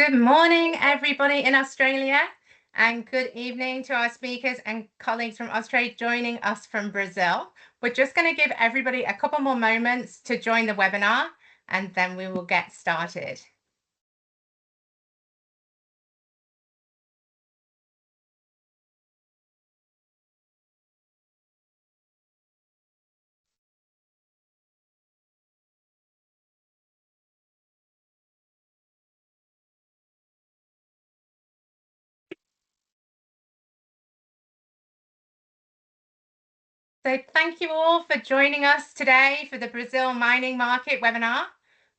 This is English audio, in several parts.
Good morning, everybody in Australia, and good evening to our speakers and colleagues from Australia joining us from Brazil. We're just going to give everybody a couple more moments to join the webinar, and then we will get started. So thank you all for joining us today for the Brazil Mining Market webinar.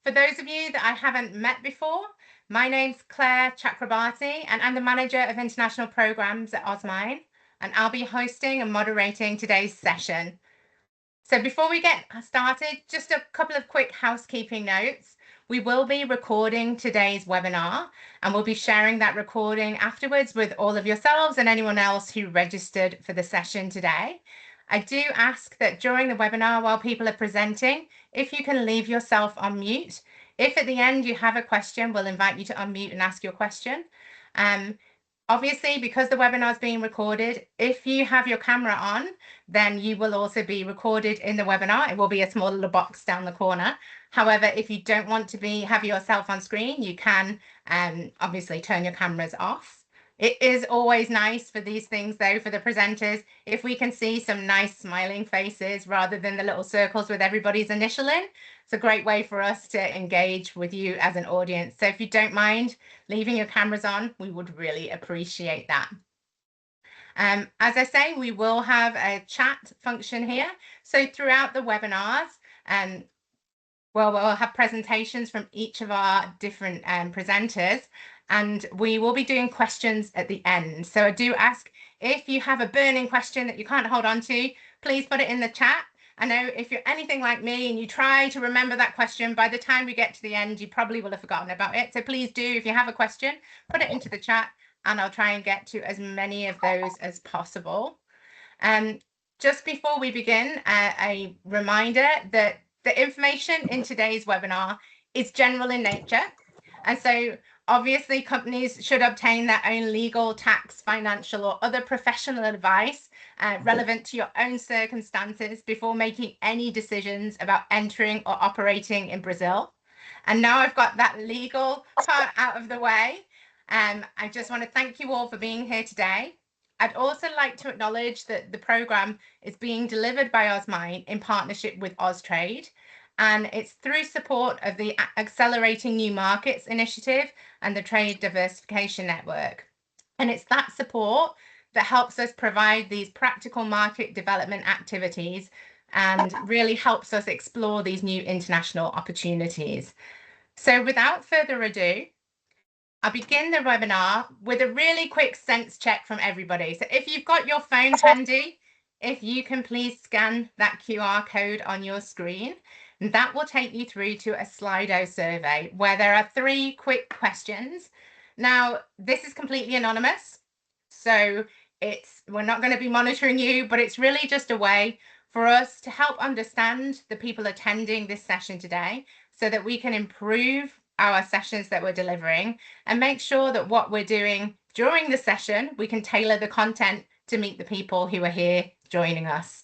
For those of you that I haven't met before, my name's Claire Chakrabarty, and I'm the Manager of International Programs at Osmine, and I'll be hosting and moderating today's session. So before we get started, just a couple of quick housekeeping notes. We will be recording today's webinar, and we'll be sharing that recording afterwards with all of yourselves and anyone else who registered for the session today. I do ask that during the webinar, while people are presenting, if you can leave yourself on mute. If at the end you have a question, we'll invite you to unmute and ask your question. Obviously, because the webinar is being recorded, if you have your camera on, then you will also be recorded in the webinar. It will be a small little box down the corner. However, if you don't want to have yourself on screen, you can obviously turn your cameras off. It is always nice for these things, though, for the presenters, if we can see some nice smiling faces rather than the little circles with everybody's initial in. It's a great way for us to engage with you as an audience. So if you don't mind leaving your cameras on, we would really appreciate that. As I say, we will have a chat function here. So throughout the webinars, we'll have presentations from each of our different presenters, and we will be doing questions at the end. So I do ask, if you have a burning question that you can't hold on to, please put it in the chat. I know if you're anything like me and you try to remember that question, by the time we get to the end, you probably will have forgotten about it. So please do, if you have a question, put it into the chat, and I'll try and get to as many of those as possible. Just before we begin, a reminder that the information in today's webinar is general in nature. And so obviously companies should obtain their own legal, tax, financial, or other professional advice relevant to your own circumstances before making any decisions about entering or operating in Brazil. And now I've got that legal part out of the way. I just want to thank you all for being here today. I'd also like to acknowledge that the programme is being delivered by Osmine in partnership with Austrade, and it's through support of the Accelerating New Markets Initiative and the Trade Diversification Network. And it's that support that helps us provide these practical market development activities and really helps us explore these new international opportunities. So without further ado, I'll begin the webinar with a really quick sense check from everybody. So if you've got your phone handy, if you can please scan that QR code on your screen, and that will take you through to a Slido survey where there are 3 quick questions. Now, this is completely anonymous, so we're not going to be monitoring you, but it's really just a way for us to help understand the people attending this session today so that we can improve our sessions that we're delivering and make sure that what we're doing during the session, we can tailor the content to meet the people who are here joining us.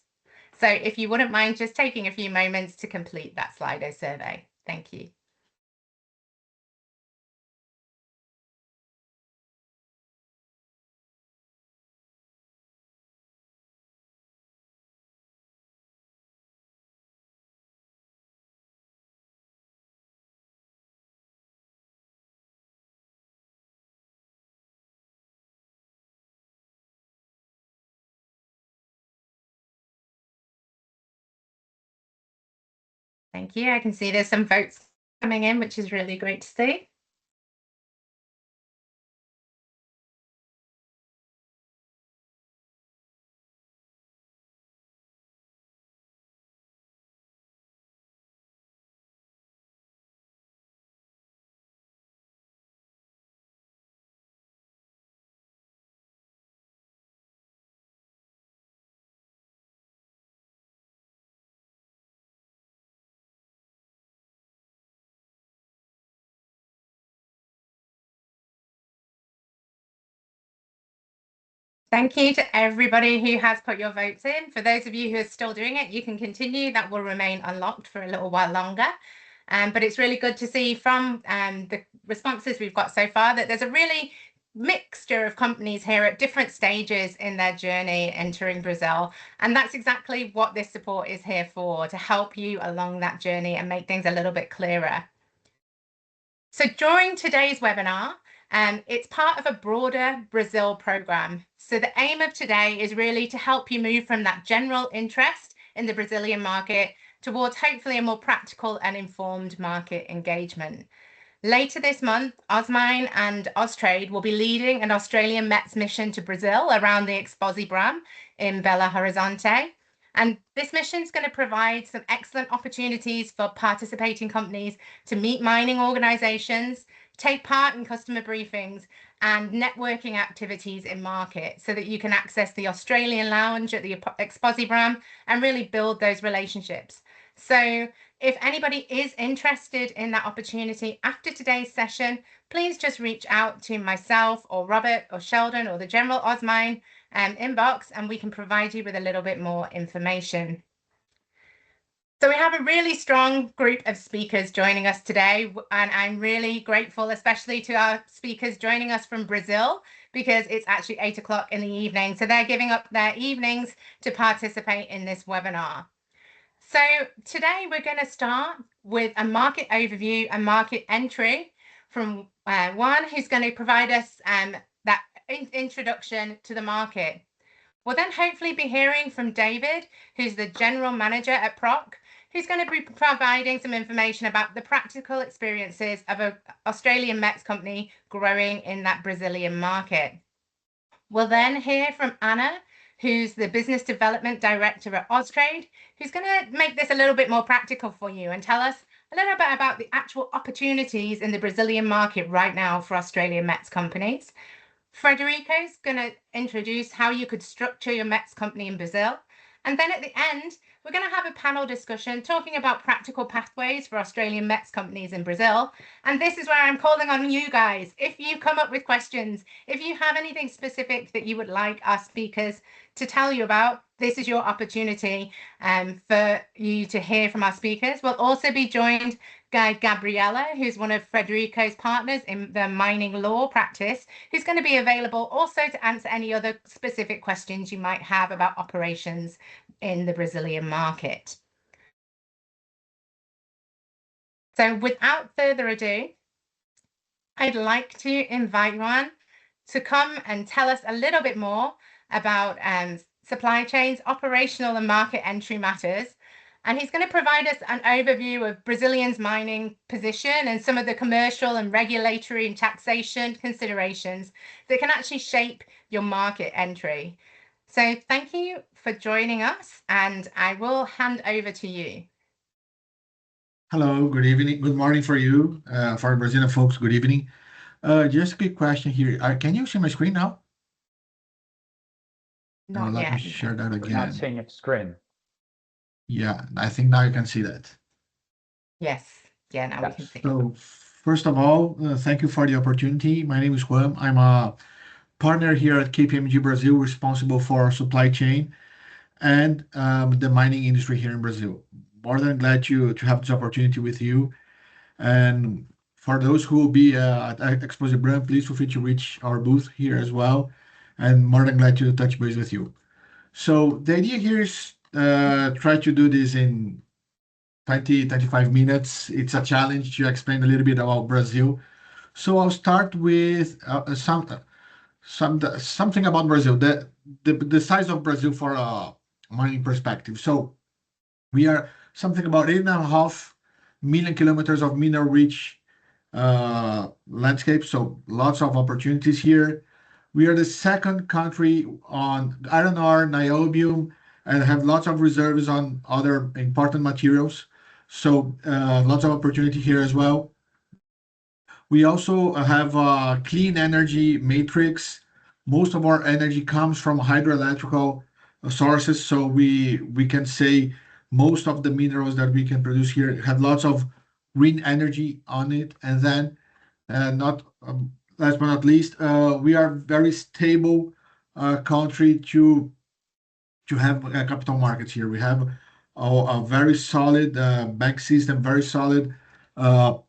So if you wouldn't mind just taking a few moments to complete that Slido survey. Thank you. Thank you. I can see there's some votes coming in, which is really great to see. Thank you to everybody who has put your votes in. For those of you who are still doing it, you can continue. That will remain unlocked for a little while longer. But it's really good to see from the responses we've got so far that there's a really mixture of companies here at different stages in their journey entering Brazil. And that's exactly what this support is here for, to help you along that journey and make things a little bit clearer. So during today's webinar, it's part of a broader Brazil program. So the aim of today is really to help you move from that general interest in the Brazilian market towards hopefully a more practical and informed market engagement. Later this month, Osmine and Austrade will be leading an Australian Mets mission to Brazil around the Exposibram in Belo Horizonte. And this mission is going to provide some excellent opportunities for participating companies to meet mining organizations, take part in customer briefings, and networking activities in market so that you can access the Australian lounge at the Exposibram and really build those relationships. So if anybody is interested in that opportunity after today's session, please just reach out to myself or Robert or Sheldon or the general Osmine inbox, and we can provide you with a little bit more information. So we have a really strong group of speakers joining us today, and I'm really grateful, especially to our speakers joining us from Brazil, because it's actually 8 o'clock in the evening. So they're giving up their evenings to participate in this webinar. So today we're going to start with a market overview and market entry from Juan, who's going to provide us that introduction to the market. We'll then hopefully be hearing from David, who's the general manager at PROC, who's going to be providing some information about the practical experiences of an Australian Mets company growing in that Brazilian market. We'll then hear from Anna, who's the business development director at Austrade, who's going to make this a little bit more practical for you and tell us a little bit about the actual opportunities in the Brazilian market right now for Australian Mets companies. Frederico's going to introduce how you could structure your Mets company in Brazil. And then at the end, we're going to have a panel discussion talking about practical pathways for Australian Mets companies in Brazil. And this is where I'm calling on you guys. If you come up with questions, if you have anything specific that you would like our speakers to tell you about, this is your opportunity for you to hear from our speakers. We'll also be joined by Gabriella, who's one of Frederico's partners in the mining law practice, who's going to be available also to answer any other specific questions you might have about operations in the Brazilian market. So without further ado, I'd like to invite Juan to come and tell us a little bit more about supply chains, operational and market entry matters. And he's going to provide us an overview of Brazilian's mining position and some of the commercial and regulatory and taxation considerations that can actually shape your market entry. So thank you for joining us, and I will hand over to you. Hello, good evening, good morning for you, for Brazilian folks, good evening. Just a quick question here. Can you see my screen now? Not let yet. me share that again. We're not seeing your screen. Yeah, I think now you can see that. Yes. Yeah, now we can Yes. see. So first of all, thank you for the opportunity. My name is Juan. I'm a partner here at KPMG Brazil, responsible for supply chain and the mining industry here in Brazil. More than glad to have this opportunity with you. And for those who will be at Exposibram, please feel free to reach our booth here as well. And more than glad to touch base with you. So the idea here is try to do this in 20, 25 minutes. It's a challenge to explain a little bit about Brazil. So I'll start with something about Brazil, the size of Brazil for a mining perspective. So we are something about 8.5 million kilometers of mineral-rich landscape. So lots of opportunities here. We are the second country on iron ore, niobium, and have lots of reserves on other important materials. So lots of opportunity here as well. We also have a clean energy matrix. Most of our energy comes from hydroelectrical sources. So we can say most of the minerals that we can produce here have lots of green energy on it. And then not last but not least, we are very stable country to have capital markets here. We have a very solid bank system, very solid uh,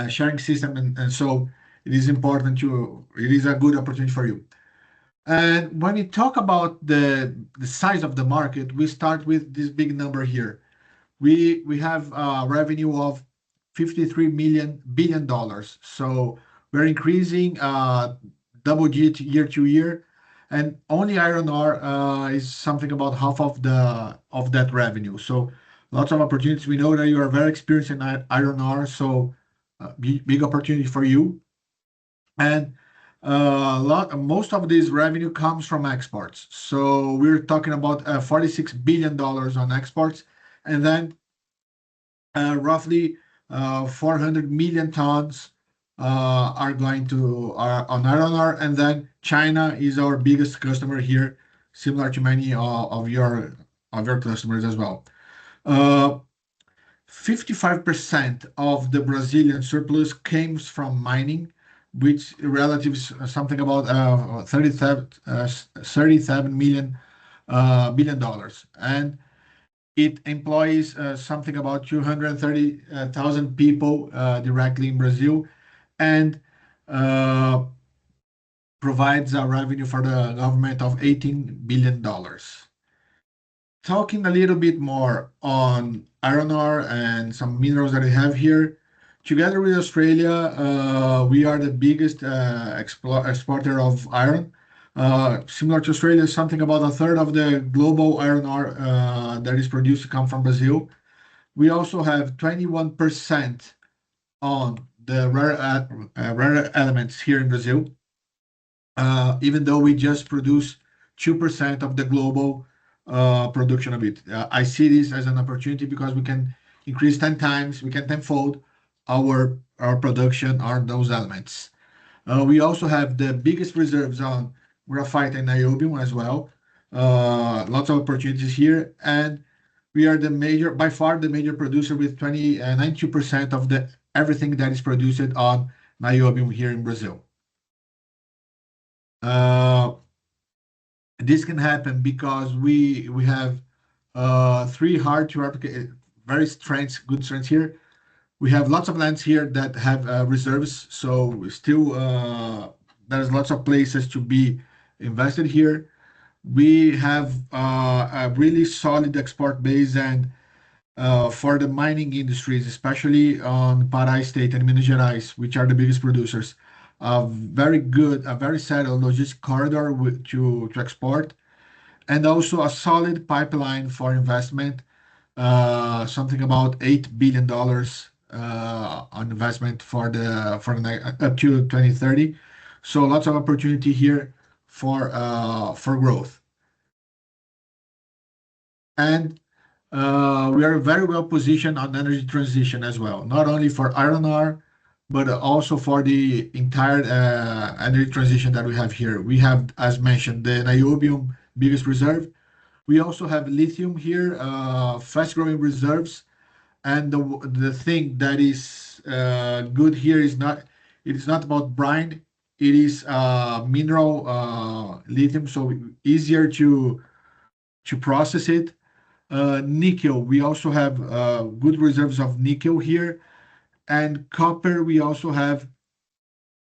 sharing system, and so it is important to. It is a good opportunity for you. And when we talk about the size of the market, we start with this big number here. We have a revenue of 53 billion dollars. So we're increasing double digit year to year, and only iron ore is something about half of that revenue. So lots of opportunities. We know that you are very experienced in iron ore, so big opportunity for you. And most of this revenue comes from exports. So we're talking about $46 billion on exports, and then roughly 400 million tons are going to on iron ore, and then China is our biggest customer here, similar to many of your customers as well. Uh, 55% of the Brazilian surplus comes from mining, which relatives something about 37 billion dollars, and it employs something about 230,000 people directly in Brazil, and uh, provides a revenue for the government of $18 billion. Talking a little bit more on iron ore and some minerals that we have here. Together with Australia, we are the biggest exporter of iron. Similar to Australia, something about a third of the global iron ore that is produced come from Brazil. We also have 21% on the rare elements here in Brazil, even though we just produce 2% of the global production of it. I see this as an opportunity because we can increase 10 times, we can tenfold our production on those elements. We also have the biggest reserves on graphite and niobium as well. Lots of opportunities here, and we are by far the major producer with 92% of the everything that is produced on niobium here in Brazil. Uh, this can happen because we have three hard to replicate, very good strengths here. We have lots of lands here that have reserves, so still there's lots of places to be invested here. We have a really solid export base, and for the mining industries, especially on Pará State and Minas Gerais, which are the biggest producers, a very settled logistic corridor to export, and also a solid pipeline for investment, something about $8 billion on investment up to 2030. So lots of opportunity here for growth. And we are very well positioned on energy transition as well, not only for iron ore, but also for the entire energy transition that we have here. We have, as mentioned, the niobium biggest reserve. We also have lithium here, fast-growing reserves. And the thing that is good here is not it is not about brine. It is mineral lithium, so easier to process it. Nickel, we also have good reserves of nickel here, and copper, we also have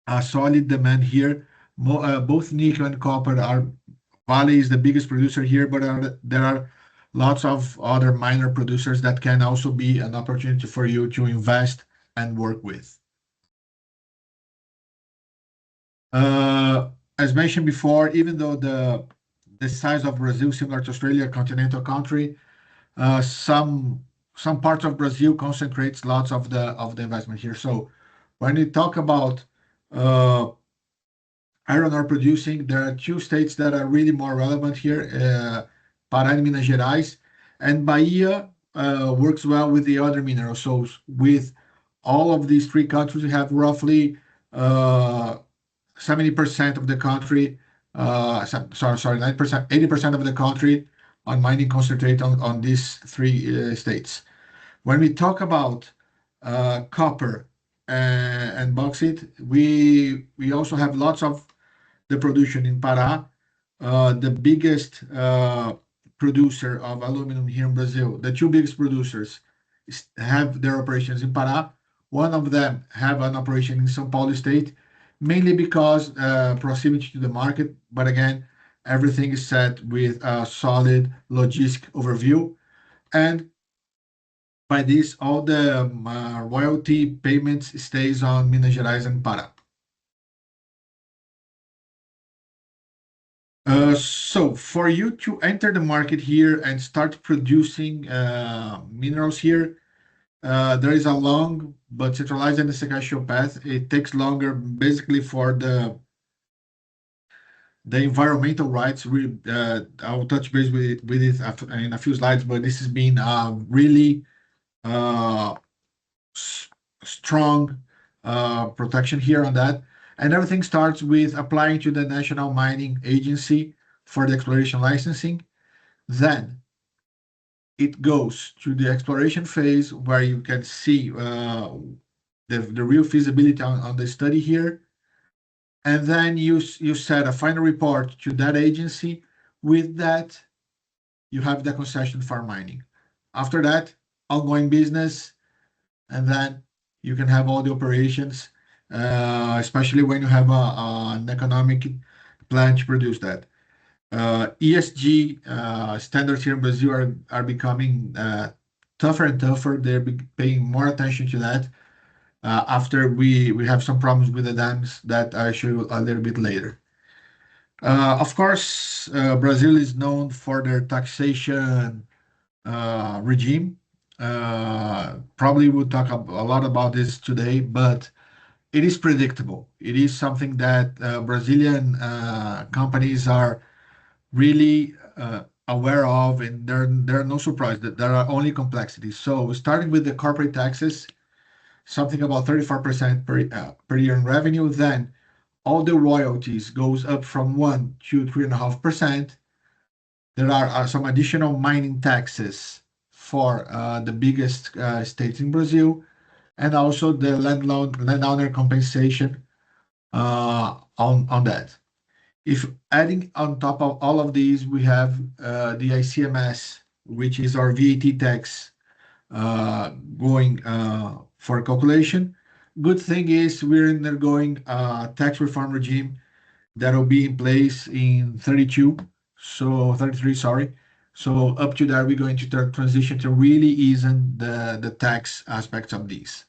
a solid demand here. Both nickel and copper are Vale is the biggest producer here, but there are lots of other minor producers that can also be an opportunity for you to invest and work with. As mentioned before, even though the size of Brazil, similar to Australia, a continental country, some parts of Brazil concentrates lots of the investment here. So when we talk about uh, iron ore producing, there are two states that are really more relevant here, Pará and Minas Gerais, and Bahia works well with the other minerals. So with all of these three countries, we have roughly 70% of the country, sorry, 9%, 80% of the country on mining concentrate on these three states. When we talk about copper and bauxite, we also have lots of the production in Pará. The biggest producer of aluminum here in Brazil, the two biggest producers have their operations in Pará. One of them have an operation in São Paulo state, mainly because proximity to the market. But again, everything is set with a solid logistic overview. And by this, all the royalty payments stays on Minas Gerais and Pará. So for you to enter the market here and start producing minerals here, there is a long but centralized and sequential path. It takes longer, basically, for the environmental rights. I'll touch base with it in a few slides, but this has been really uh, s- strong protection here on that. And everything starts with applying to the National Mining Agency for the exploration licensing. Then it goes to the exploration phase where you can see the real feasibility on the study here. And then you set a final report to that agency. With that, you have the concession for mining. After that, ongoing business, and then you can have all the operations, especially when you have an economic plan to produce that. ESG standards here in Brazil are becoming tougher and tougher. They're paying more attention to that after we have some problems with the dams that I show you a little bit later. Of course, Brazil is known for their taxation regime. Probably we'll talk a lot about this today, but it is predictable. It is something that Brazilian companies are really aware of, and there are no surprise that there are only complexities. So starting with the corporate taxes, something about 34% per year in revenue, then all the royalties goes up from 1 to 3.5%. There are some additional mining taxes for the biggest states in Brazil, and also the landowner compensation on that. If adding on top of all of these, we have the ICMS, which is our VAT tax, going for calculation. Good thing is we're undergoing a tax reform regime that will be in place in 32, so 33, sorry. So up to that, we're going to transition to really easing the tax aspects of these.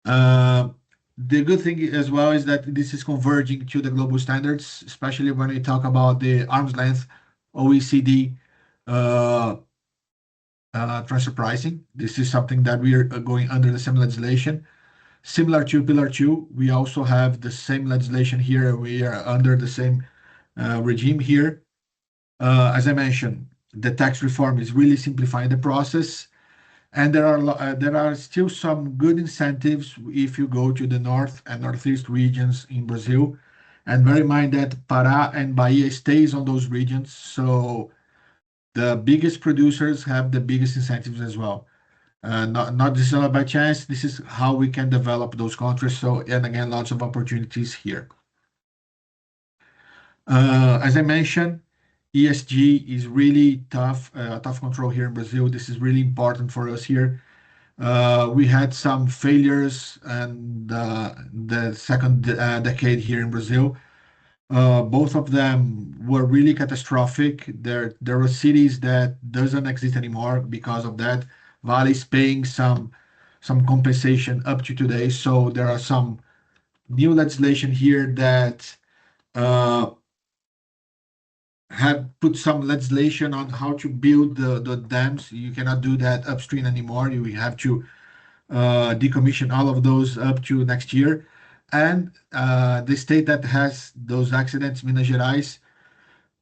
Uh, the good thing as well is that this is converging to the global standards, especially when we talk about the arm's length OECD uh, transfer pricing. This is something that we are going under the same legislation. Similar to Pillar 2, we also have the same legislation here. We are under the same regime here. As I mentioned, the tax reform is really simplifying the process, and there are still some good incentives if you go to the north and northeast regions in Brazil. And bear in mind that Pará and Bahia stays on those regions, so the biggest producers have the biggest incentives as well. Not this is by chance. This is how we can develop those countries. So, and again, lots of opportunities here. As I mentioned, ESG is really tough control here in Brazil. This is really important for us here. We had some failures and the second decade here in Brazil. Both of them were really catastrophic. There are cities that doesn't exist anymore because of that. Vale is paying some compensation up to today. So there are some new legislation here that uh, have put some legislation on how to build the dams. You cannot do that upstream anymore. You have to decommission all of those up to next year. And the state that has those accidents, Minas Gerais,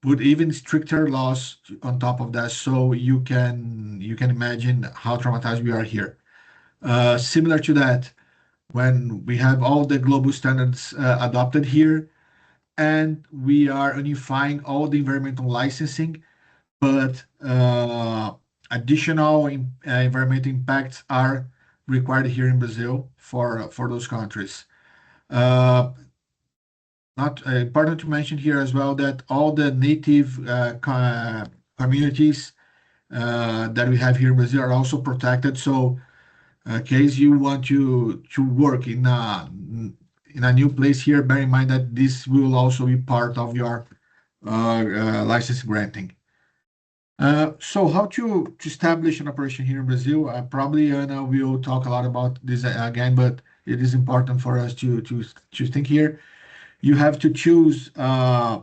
put even stricter laws on top of that. So you can imagine how traumatized we are here. Similar to that, when we have all the global standards adopted here, and we are unifying all the environmental licensing, but additional environmental impacts are required here in Brazil for those countries. Uh, not important to mention here as well that all the native communities that we have here in Brazil are also protected. So, case you want to work in a new place here, bear in mind that this will also be part of your license granting. So how to establish an operation here in Brazil? Probably Ana will talk a lot about this again, but it is important for us to think here. You have to choose a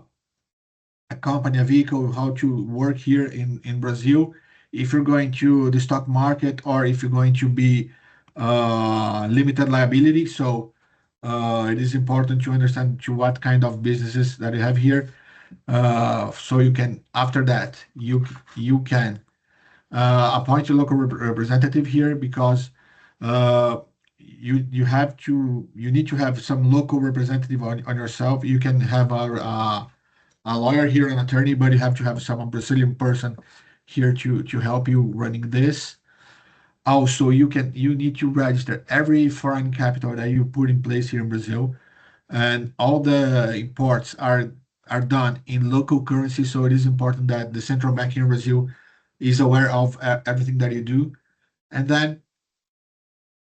company, a vehicle, how to work here in Brazil. If you're going to the stock market or if you're going to be limited liability. So it is important to understand to what kind of businesses that you have here. So you can after that you can appoint a local representative here because uh, you need to have some local representative on yourself. You can have a lawyer here, an attorney, but you have to have some Brazilian person here to help you running this. Also, you need to register every foreign capital that you put in place here in Brazil, and all the imports are done in local currency. So it is important that the central bank here in Brazil is aware of everything that you do. And then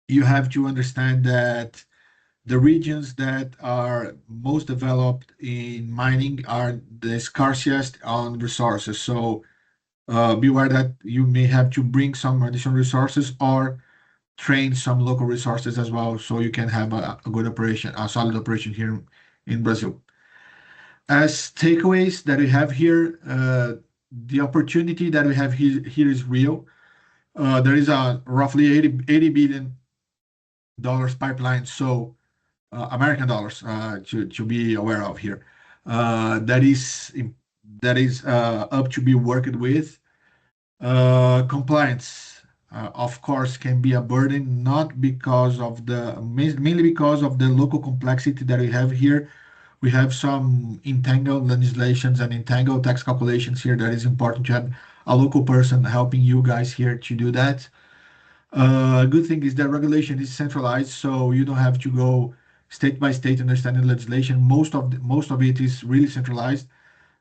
you have to understand that the regions that are most developed in mining are the scarcest on resources. So beware that you may have to bring some additional resources or train some local resources as well, so you can have a good operation, a solid operation here in Brazil. As takeaways that we have here, the opportunity that we have here is real. There is a roughly $80 billion pipeline, so American dollars to be aware of here. That is up to be worked with. Compliance, of course, can be a burden, not because of mainly because of the local complexity that we have here. We have some entangled legislations and entangled tax calculations here that is important to have a local person helping you guys here to do that. Good thing is that regulation is centralized, so you don't have to go state by state understanding legislation. Most of it is really centralized.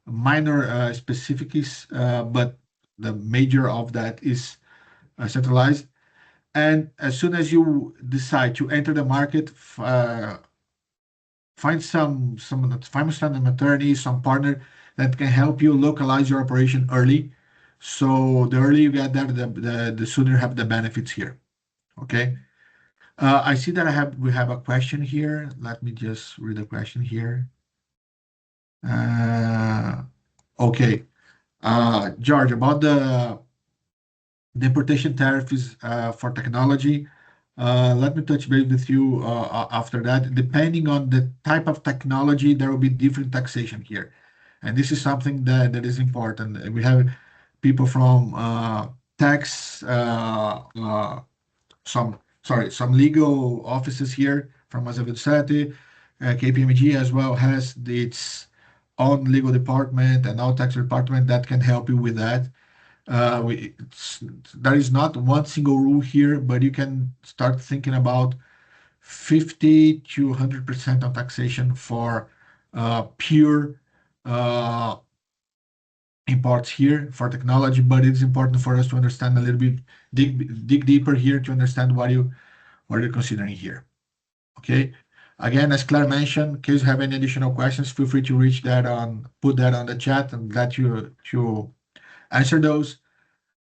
Minor specifics, but the major of that is centralized. And as soon as you decide to enter the market, find some attorney, some partner that can help you localize your operation early. So the earlier you get there, the sooner you have the benefits here. Okay. I see that we have a question here. Let me just read the question here. Uh, okay. George, about the importation tariff is for technology. Let me touch base with you after that. Depending on the type of technology, there will be different taxation here. And this is something that is important. We have people from tax, some legal offices here from Azevedo Sete. KPMG as well has its own legal department and our tax department that can help you with that. There is not one single rule here, but you can start thinking about 50 to 100% of taxation for pure uh, imports here for technology. But it's important for us to understand a little bit, dig deeper here to understand what you're considering here. Okay. Again, as Claire mentioned, in case you have any additional questions, feel free to put that on the chat, and glad to answer those.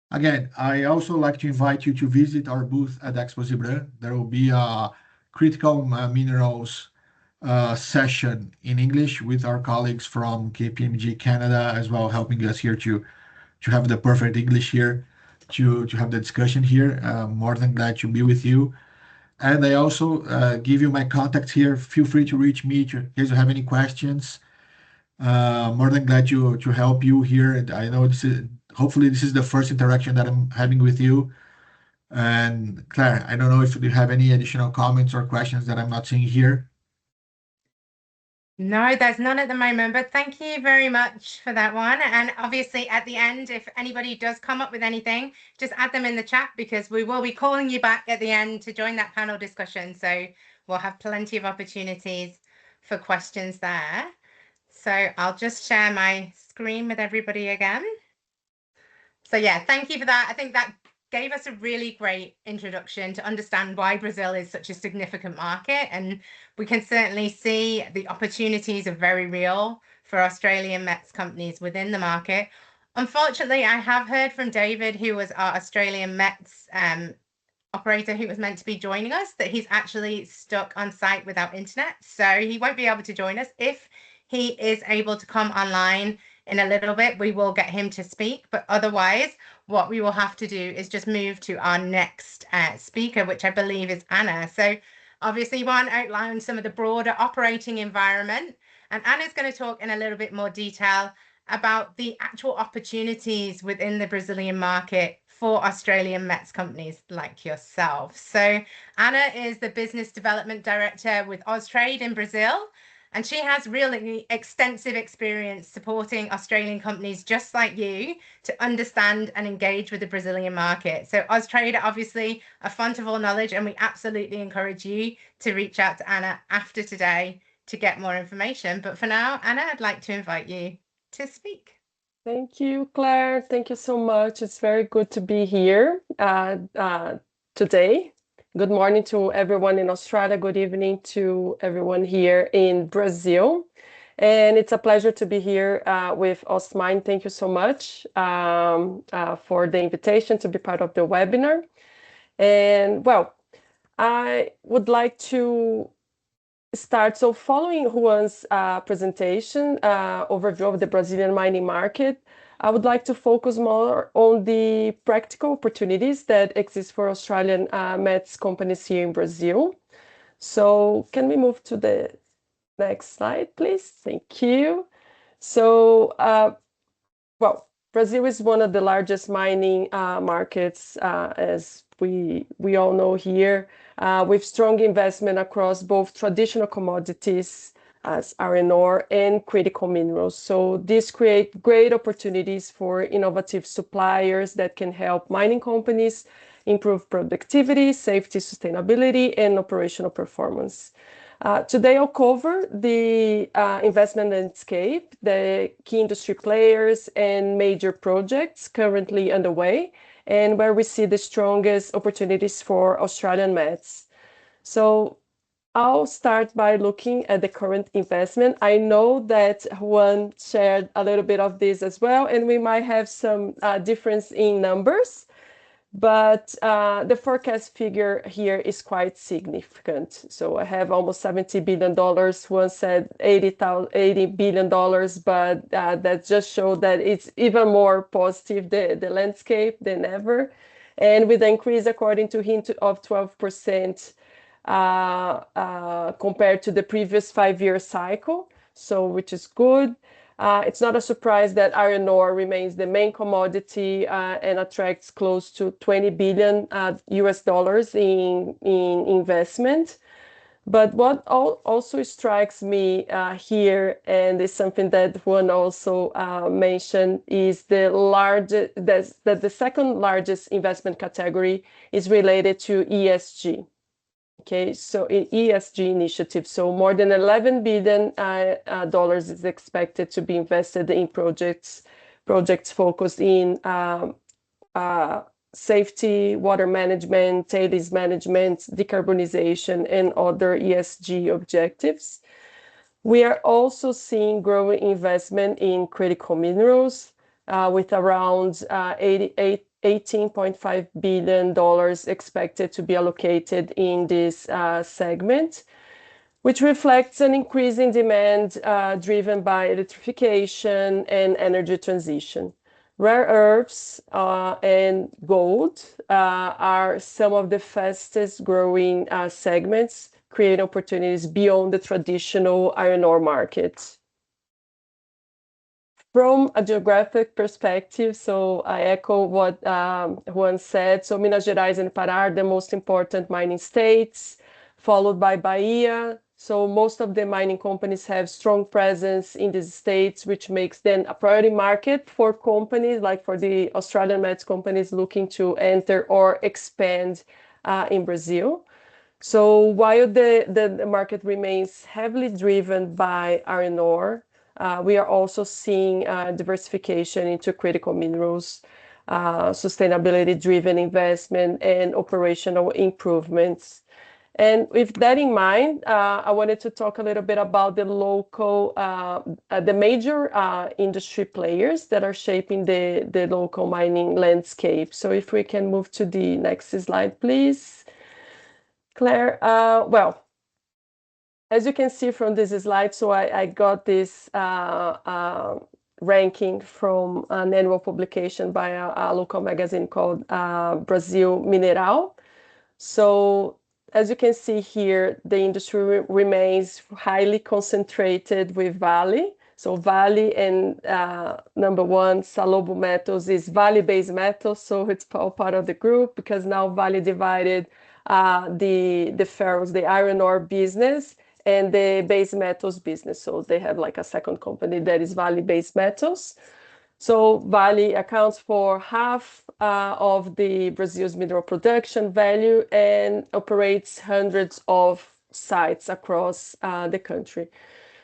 Again, I also like to invite you to visit our booth at Expo Zibran. There will be a critical minerals session in English with our colleagues from KPMG Canada as well, helping us here to have the perfect English here, to have the discussion here. More than glad to be with you. And I also give you my contacts here. Feel free to reach me in case you have any questions. More than glad to help you here. And I know hopefully this is the first interaction that I'm having with you. And Claire, I don't know if you have any additional comments or questions that I'm not seeing here. No, there's none at the moment, but thank you very much for that one. And obviously, at the end, if anybody does come up with anything, just add them in the chat because we will be calling you back at the end to join that panel discussion. So we'll have plenty of opportunities for questions there. So I'll just share my screen with everybody again. So yeah, thank you for that. I think that gave us a really great introduction to understand why Brazil is such a significant market. And we can certainly see the opportunities are very real for Australian METS companies within the market. Unfortunately, I have heard from David, who was our Australian METS operator who was meant to be joining us, that he's actually stuck on site without internet. So he won't be able to join us. If he is able to come online in a little bit, we will get him to speak. But otherwise, what we will have to do is just move to our next speaker, which I believe is Anna. So obviously, you want to outline some of the broader operating environment. And Anna's going to talk in a little bit more detail about the actual opportunities within the Brazilian market for Australian METS companies like yourself. So Anna is the Business Development Director with Austrade in Brazil, and she has really extensive experience supporting Australian companies just like you to understand and engage with the Brazilian market. So Austrade are obviously a font of all knowledge, and we absolutely encourage you to reach out to Anna after today to get more information. But for now, Anna, I'd like to invite you to speak. Thank you, Claire. Thank you so much. It's very good to be here today. Good morning to everyone in Australia. Good evening to everyone here in Brazil. And it's a pleasure to be here with Osmine. Thank you so much for the invitation to be part of the webinar. And well, I would like to start. So following Juan's presentation, overview of the Brazilian mining market, I would like to focus more on the practical opportunities that exist for Australian METS companies here in Brazil. So can we move to the next slide, please? Thank you. So, well, Brazil is one of the largest mining markets, as we all know here, with strong investment across both traditional commodities as iron ore and critical minerals. So this creates great opportunities for innovative suppliers that can help mining companies improve productivity, safety, sustainability, and operational performance. Today, I'll cover the investment landscape, the key industry players, and major projects currently underway, and where we see the strongest opportunities for Australian METS. So I'll start by looking at the current investment. I know that Juan shared a little bit of this as well, and we might have some difference in numbers. But the forecast figure here is quite significant. So I have almost $70 billion. One said $80 billion, but that just showed that it's even more positive, the landscape, than ever. And with an increase, according to him, of 12% compared to the previous 5-year cycle, so which is good. It's not a surprise that iron ore remains the main commodity and attracts close to $20 billion US dollars in investment. But what also strikes me here, and is something that Juan also mentioned, is that the second largest investment category is related to ESG. Okay, so ESG initiative. So more than $11 billion dollars is expected to be invested in projects focused in safety, water management, tailings management, decarbonization, and other ESG objectives. We are also seeing growing investment in critical minerals with around 88 $18.5 billion expected to be allocated in this segment, which reflects an increase in demand driven by electrification and energy transition. Rare earths and gold are some of the fastest growing segments, creating opportunities beyond the traditional iron ore market. From a geographic perspective, so I echo what Juan said. So Minas Gerais and Pará are the most important mining states, followed by Bahia. So most of the mining companies have strong presence in these states, which makes them a priority market for companies, like for the Australian METS companies looking to enter or expand in Brazil. So while the market remains heavily driven by iron ore, we are also seeing diversification into critical minerals, sustainability-driven investment, and operational improvements. And with that in mind, I wanted to talk a little bit about the local, the major industry players that are shaping the local mining landscape. So if we can move to the next slide, please. Claire, well, as you can see from this slide, so I got this ranking from an annual publication by a local magazine called Brasil Mineral. So as you can see here, the industry remains highly concentrated with Vale. So Vale and number one, Salobo Metals is Vale Base Metals. So it's all part of the group because now Vale divided the ferrous, the iron ore business and the base metals business. So they have like a second company that is Vale Base Metals. So Vale accounts for half of the Brazil's mineral production value and operates hundreds of sites across the country.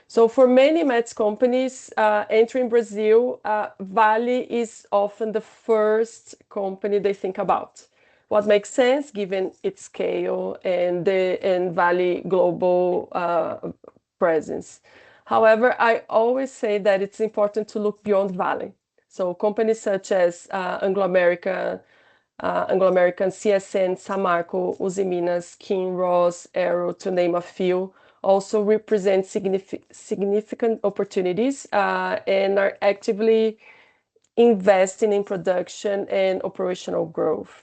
So for many metals companies entering Brazil, Vale is often the first company they think about. What makes sense given its scale and Vale global presence. However, I always say that it's important to look beyond Vale. So companies such as Anglo-American, CSN, Samarco, Usiminas, Kinross, Arrow, to name a few, also represent significant opportunities and are actively investing in production and operational growth.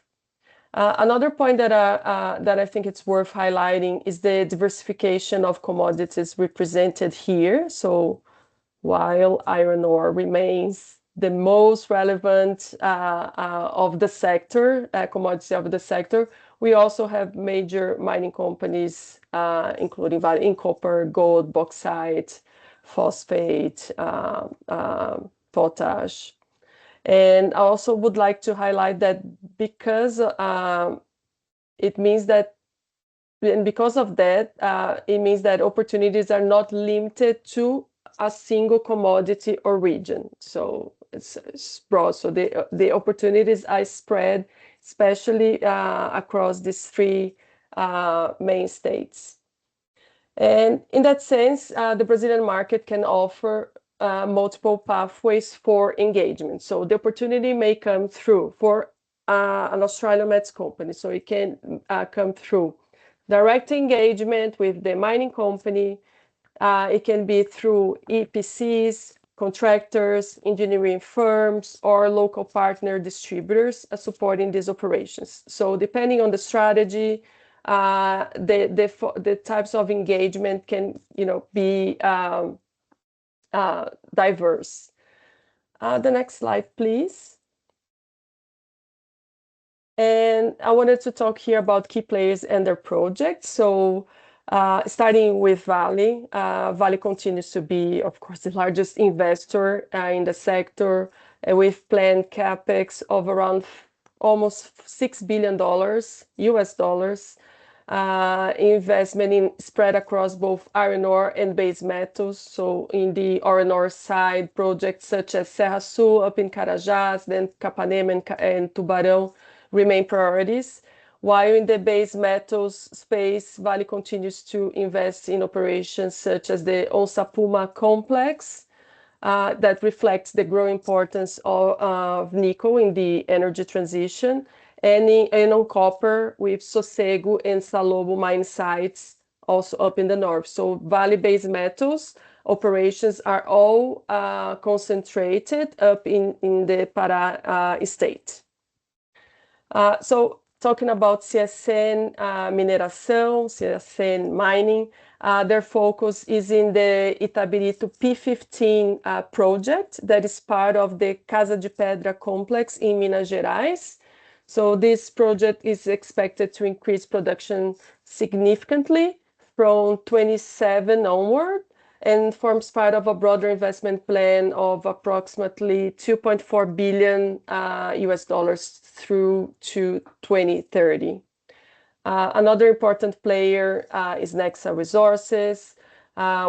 Another point that I think it's worth highlighting is the diversification of commodities represented here. So while iron ore remains the most relevant of the sector, commodity of the sector, we also have major mining companies, including Vale in copper, gold, bauxite, phosphate, potash. And I also would like to highlight that because it means that, and because of that, it means that opportunities are not limited to a single commodity or region. So it's broad. So the opportunities are spread, especially across these three main states. And in that sense, the Brazilian market can offer multiple pathways for engagement. So the opportunity may come through for an Australian metals company. So it can come through direct engagement with the mining company. It can be through EPCs, contractors, engineering firms, or local partner distributors supporting these operations. So depending on the strategy, the types of engagement can, be diverse. The next slide, please. And I wanted to talk here about key players and their projects. So starting with Vale, Vale continues to be, of course, the largest investor in the sector with planned capex of around almost $6 billion US dollars. Investment in spread across both iron ore and base metals. So in the iron ore side, projects such as Serra Sul up in Carajás, then Capanema and Tubarão remain priorities. While in the base metals space, Vale continues to invest in operations such as the Onça Puma complex, that reflects the growing importance of nickel in the energy transition, and on copper with Sossego and Salobo mine sites also up in the north. So Vale Base Metals operations are all concentrated up in the Pará state. So talking about CSN Mineração, CSN Mining, their focus is in the Itabirito P15 project that is part of the Casa de Pedra complex in Minas Gerais. So this project is expected to increase production significantly from 27 onward and forms part of a broader investment plan of approximately 2.4 billion US dollars through to 2030. Another important player is Nexa Resources,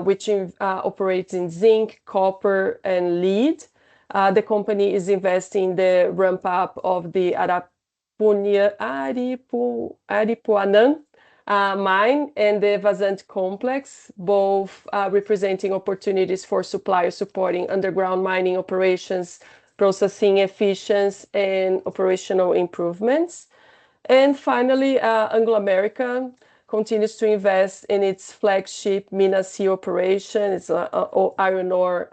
which operates in zinc, copper, and lead. The company is investing in the ramp-up of the Aripuanã mine and the Vazante complex, both representing opportunities for suppliers supporting underground mining operations, processing efficiency, and operational improvements. And finally, Anglo American continues to invest in its flagship Minas Rio operation. It's an iron ore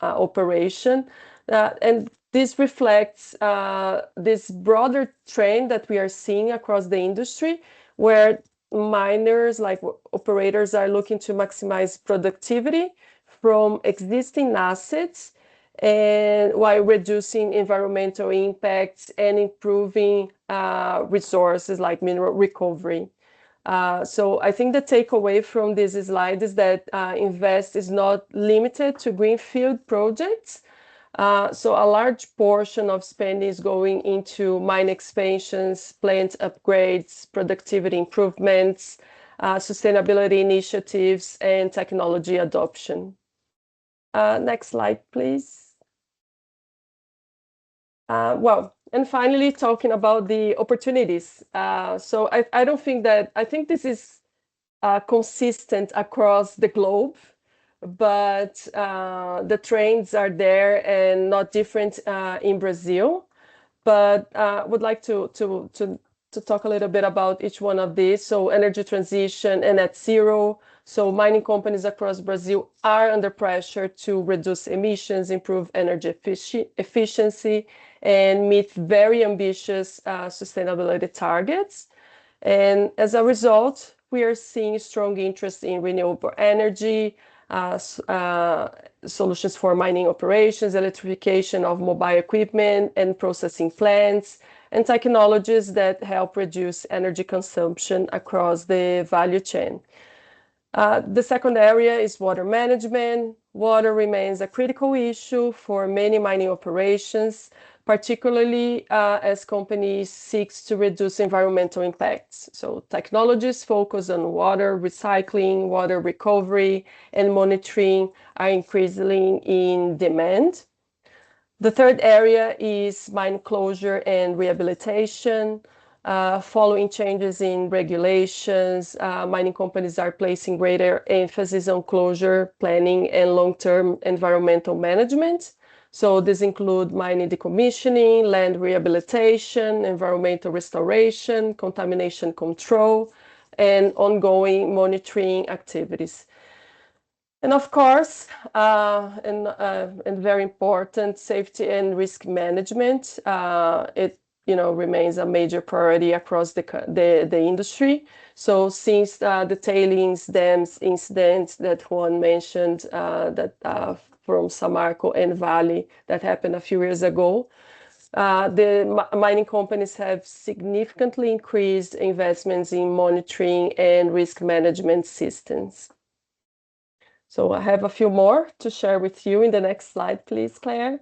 operation. And this reflects this broader trend that we are seeing across the industry, where miners, like operators, are looking to maximize productivity from existing assets and while reducing environmental impacts and improving resources like mineral recovery. So I think the takeaway from this slide is that Invest is not limited to greenfield projects. So a large portion of spending is going into mine expansions, plant upgrades, productivity improvements, sustainability initiatives, and technology adoption. Next slide, please. And finally, talking about the opportunities. So I don't think that, I think this is consistent across the globe, but the trends are there and not different in Brazil. But would like to talk a little bit about each one of these. So energy transition and net zero. So mining companies across Brazil are under pressure to reduce emissions, improve energy efficiency, and meet very ambitious sustainability targets. And as a result, we are seeing strong interest in renewable energy, solutions for mining operations, electrification of mobile equipment and processing plants, and technologies that help reduce energy consumption across the value chain. The second area is water management. Water remains a critical issue for many mining operations, particularly as companies seek to reduce environmental impacts. So technologies focused on water recycling, water recovery, and monitoring are increasingly in demand. The third area is mine closure and rehabilitation. Following changes in regulations, mining companies are placing greater emphasis on closure planning and long-term environmental management. So this includes mining decommissioning, land rehabilitation, environmental restoration, contamination control, and ongoing monitoring activities. And of course, and very important, safety and risk management. It remains a major priority across the industry. So since the tailings dams incident that Juan mentioned, that from Samarco and Vale that happened a few years ago, the mining companies have significantly increased investments in monitoring and risk management systems. So I have a few more to share with you in the next slide, please, Claire.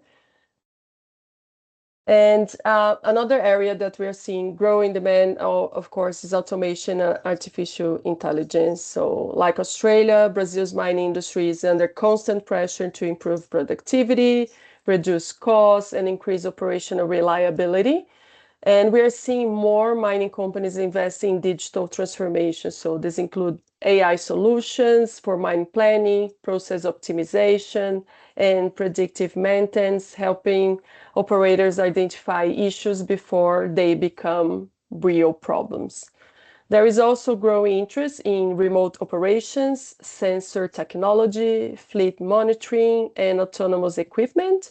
And another area that we are seeing growing demand, of course, is automation and artificial intelligence. So like Australia, Brazil's mining industry is under constant pressure to improve productivity, reduce costs, and increase operational reliability. And we are seeing more mining companies investing in digital transformation. So this includes AI solutions for mine planning, process optimization, and predictive maintenance, helping operators identify issues before they become real problems. There is also growing interest in remote operations, sensor technology, fleet monitoring, and autonomous equipment,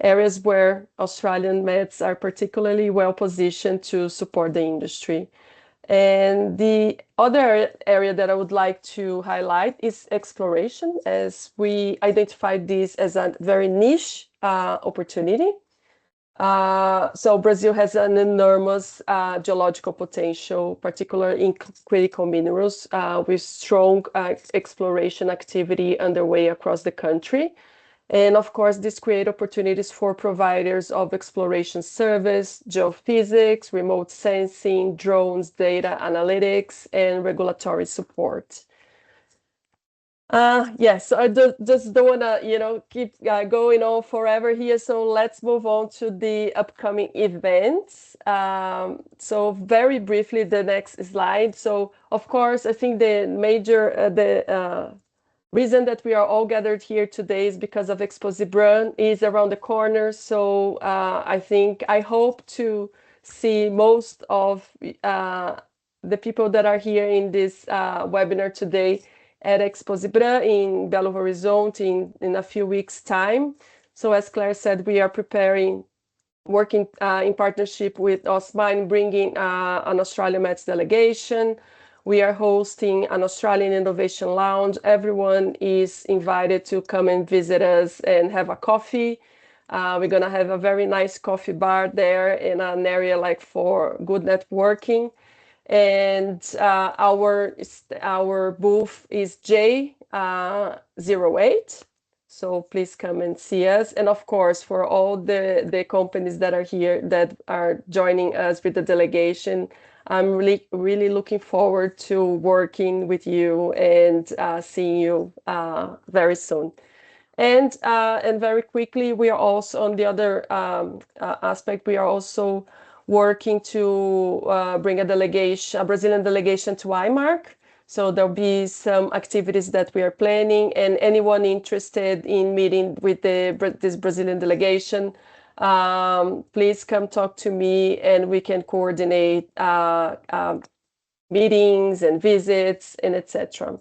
areas where Australian mets are particularly well positioned to support the industry. And the other area that I would like to highlight is exploration, as we identified this as a very niche opportunity. So Brazil has an enormous geological potential, particularly in critical minerals, with strong exploration activity underway across the country. And of course, this create opportunities for providers of exploration service, geophysics, remote sensing, drones, data analytics, and regulatory support. Yes, I just don't want to, keep going on forever here. So let's move on to the upcoming events. So very briefly, the next slide. So of course, I think the major, the reason that we are all gathered here today is because of Expo Zibran is around the corner. So I hope to see most of the people that are here in this webinar today at Expo Zibran in Belo Horizonte in a few weeks' time. So as Claire said, we are preparing, working in partnership with Osmine, bringing an Australian Mets delegation. We are hosting an Australian Innovation Lounge. Everyone is invited to come and visit us and have a coffee. We're going to have a very nice coffee bar there in an area like for good networking. And our booth is J08. So please come and see us. And of course, for all the companies that are here that are joining us with the delegation, I'm really looking forward to working with you and seeing you very soon. And very quickly, we are also on the other aspect. We are also working to bring a Brazilian delegation to IMARC. So there'll be some activities that we are planning, and anyone interested in meeting with this Brazilian delegation, please come talk to me, and we can coordinate meetings and visits and etc.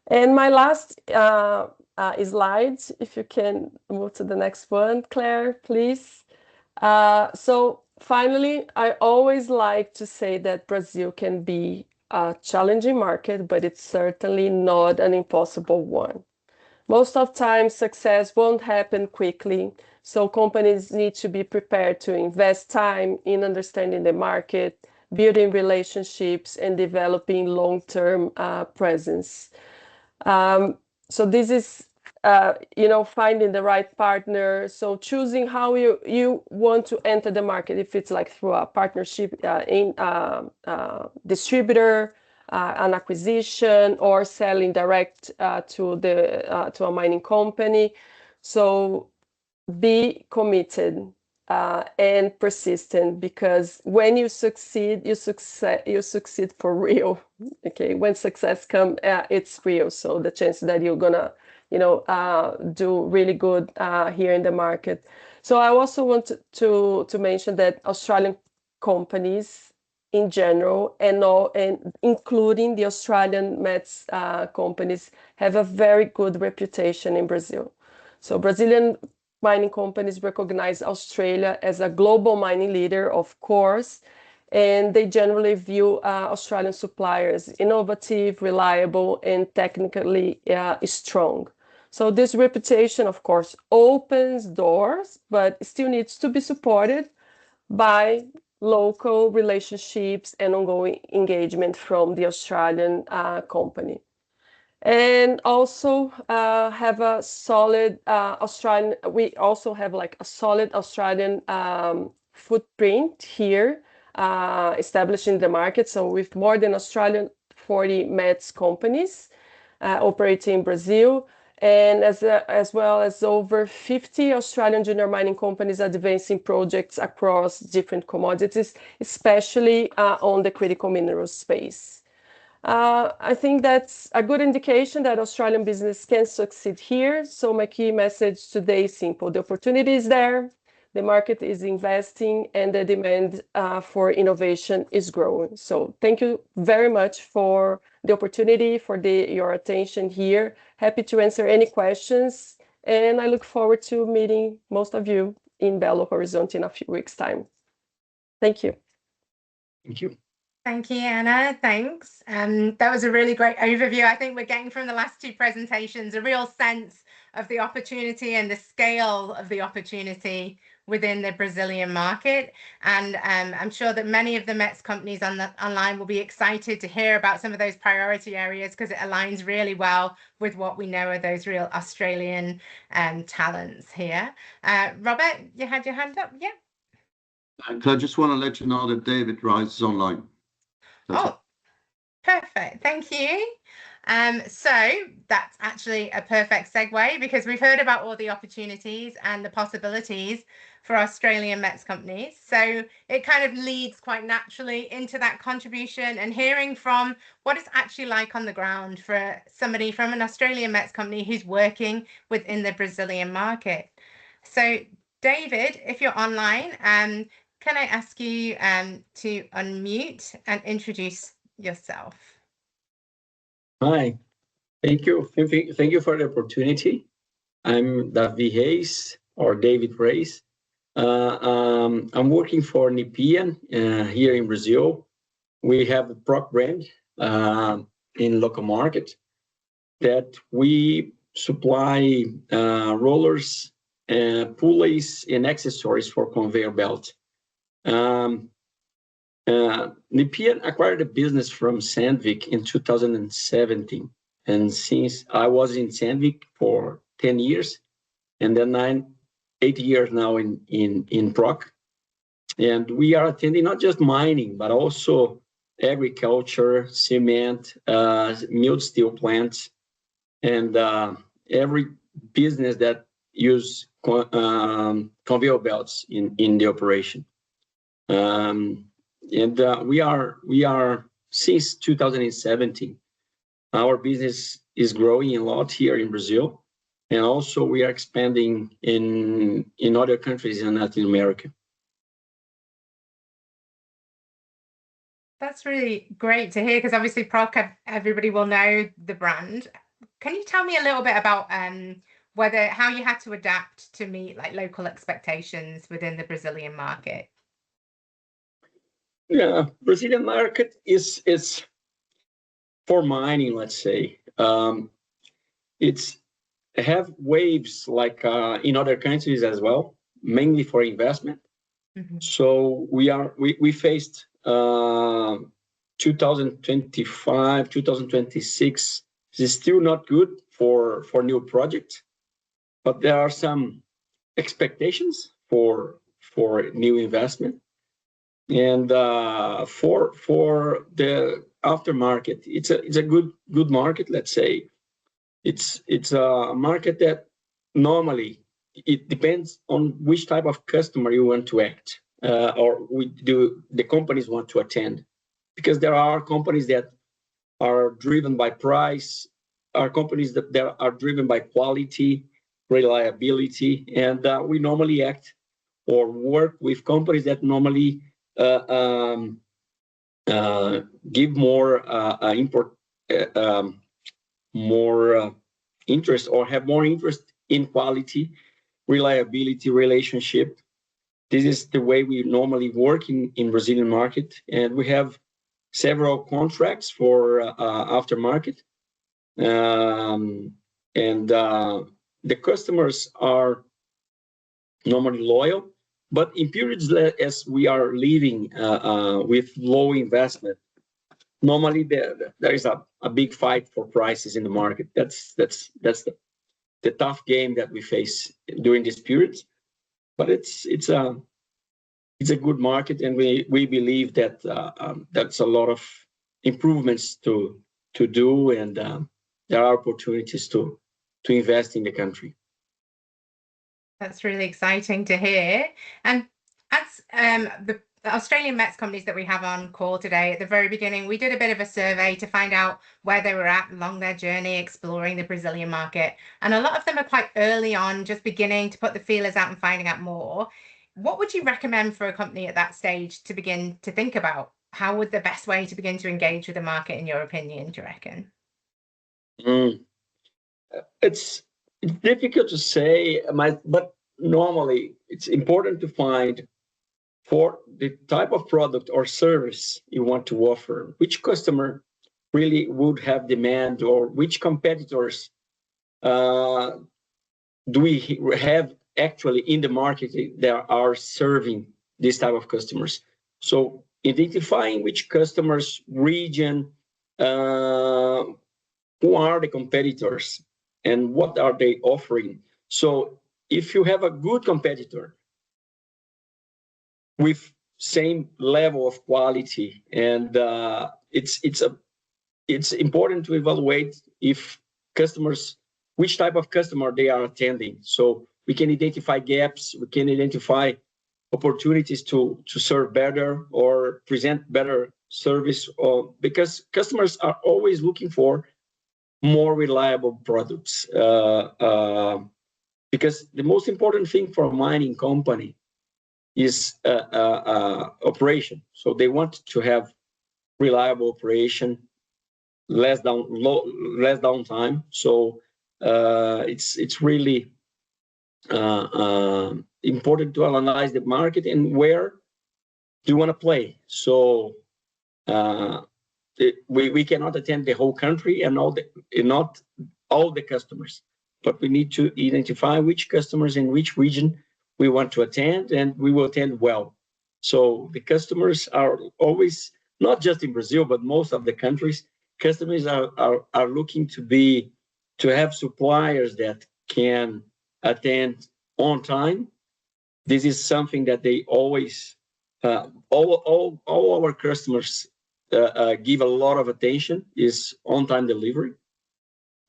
And my last slide, if you can move to the next one, Claire, please. So finally, I always like to say that Brazil can be a challenging market, but it's certainly not an impossible one. Most of time, success won't happen quickly, so companies need to be prepared to invest time in understanding the market, building relationships, and developing long-term presence. So this is, finding the right partner. So choosing how you want to enter the market, if it's like through a partnership in distributor, an acquisition, or selling direct to a mining company. So be committed and persistent, because when you succeed, you succeed for real. Okay, when success comes, it's real. So the chance that you're gonna, do really good here in the market. So I also want to mention that Australian companies in general, and including the Australian Mets companies, have a very good reputation in Brazil. So Brazilian mining companies recognize Australia as a global mining leader, of course, and they generally view Australian suppliers innovative, reliable, and technically strong. So this reputation, of course, opens doors, but still needs to be supported by local relationships and ongoing engagement from the Australian company. And also have a solid Australian, we also have like a solid Australian footprint here established in the market. So with more than Australian 40 METS companies operating in Brazil, and as well as over 50 Australian junior mining companies advancing projects across different commodities, especially on the critical minerals space. I think that's a good indication that Australian business can succeed here. So my key message today is simple. The opportunity is there, the market is investing, and the demand for innovation is growing. So thank you very much for the opportunity, for your attention here. Happy to answer any questions, and I look forward to meeting most of you in Belo Horizonte in a few weeks' time. Thank you. Thank you. Thank you, Anna. Thanks. That was a really great overview. I think we're getting from the last two presentations a real sense of the opportunity and the scale of the opportunity within the Brazilian market. And I'm sure that many of the METS companies online will be excited to hear about some of those priority areas, because it aligns really well with what we know are those real Australian talents here. Robert, you had your hand up? Yeah. I just want to let you know that David Rice is online. Oh, perfect. Thank you. So that's actually a perfect segue, because we've heard about all the opportunities and the possibilities for Australian METS companies. So it kind of leads quite naturally into that contribution and hearing from what it's actually like on the ground for somebody from an Australian METS company who's working within the Brazilian market. So David, if you're online, can I ask you to unmute and introduce yourself? Hi, thank you. Thank you for the opportunity. I'm Davi Reis, or David Reis. I'm working for Nepean here in Brazil. We have a PROC brand in local market that we supply rollers, pulleys, and accessories for conveyor belt. Nepean acquired a business from Sandvik in 2017. And since I was in Sandvik for 10 years, and then 8 years now in PROC. And we are attending not just mining, but also agriculture, cement, milled steel plants, and every business that use conveyor belts in the operation. And we are since 2017, our business is growing a lot here in Brazil, and also we are expanding in other countries in Latin America. That's really great to hear, because obviously PROC, everybody will know the brand. Can you tell me a little bit about how you had to adapt to meet like local expectations within the Brazilian market? Yeah, Brazilian market is for mining, let's say. It's have waves like in other countries as well, mainly for investment. Mm-hmm. So we faced 2025, 2026 is still not good for new projects, but there are some expectations for new investment. And for the aftermarket, it's a good market. Let's say it's a market that normally it depends on which type of customer you want to act or the companies want to attend, because there are companies that are driven by price, are companies that are driven by quality, reliability, and we normally act or work with companies that normally give more interest, or have more interest in quality, reliability, relationship. This is the way we normally work in Brazilian market, and we have several contracts for aftermarket, and the customers are normally loyal. But in periods as we are living with low investment, normally there is a big fight for prices in the market. That's the tough game that we face during this period. But it's a good market, and we believe that that's a lot of improvements to do, and there are opportunities to invest in the country. That's really exciting to hear. And as the Australian METS companies that we have on call today, at the very beginning, we did a bit of a survey to find out where they were at along their journey exploring the Brazilian market. And a lot of them are quite early on, just beginning to put the feelers out and finding out more. What would you recommend for a company at that stage to begin to think about? How would the best way to begin to engage with the market, in your opinion, do you reckon? It's difficult to say, but normally it's important to find, for the type of product or service you want to offer, which customer really would have demand, or which competitors do we have actually in the market that are serving this type of customers. So identifying which customers, region, who are the competitors and what are they offering. So if you have a good competitor with same level of quality, and it's important to evaluate if customers, which type of customer they are attending. So we can identify gaps, we can identify opportunities to serve better or present better service, or because customers are always looking for more reliable products. Because the most important thing for a mining company is operation. So they want to have reliable operation, less downtime. So it's really important to analyze the market and where do you want to play. So we cannot attend the whole country and not all the customers, but we need to identify which customers in which region we want to attend, and we will attend well. So the customers are always, not just in Brazil, but most of the countries, customers are looking to have suppliers that can attend on time. This is something that they always, all our customers give a lot of attention, is on-time delivery,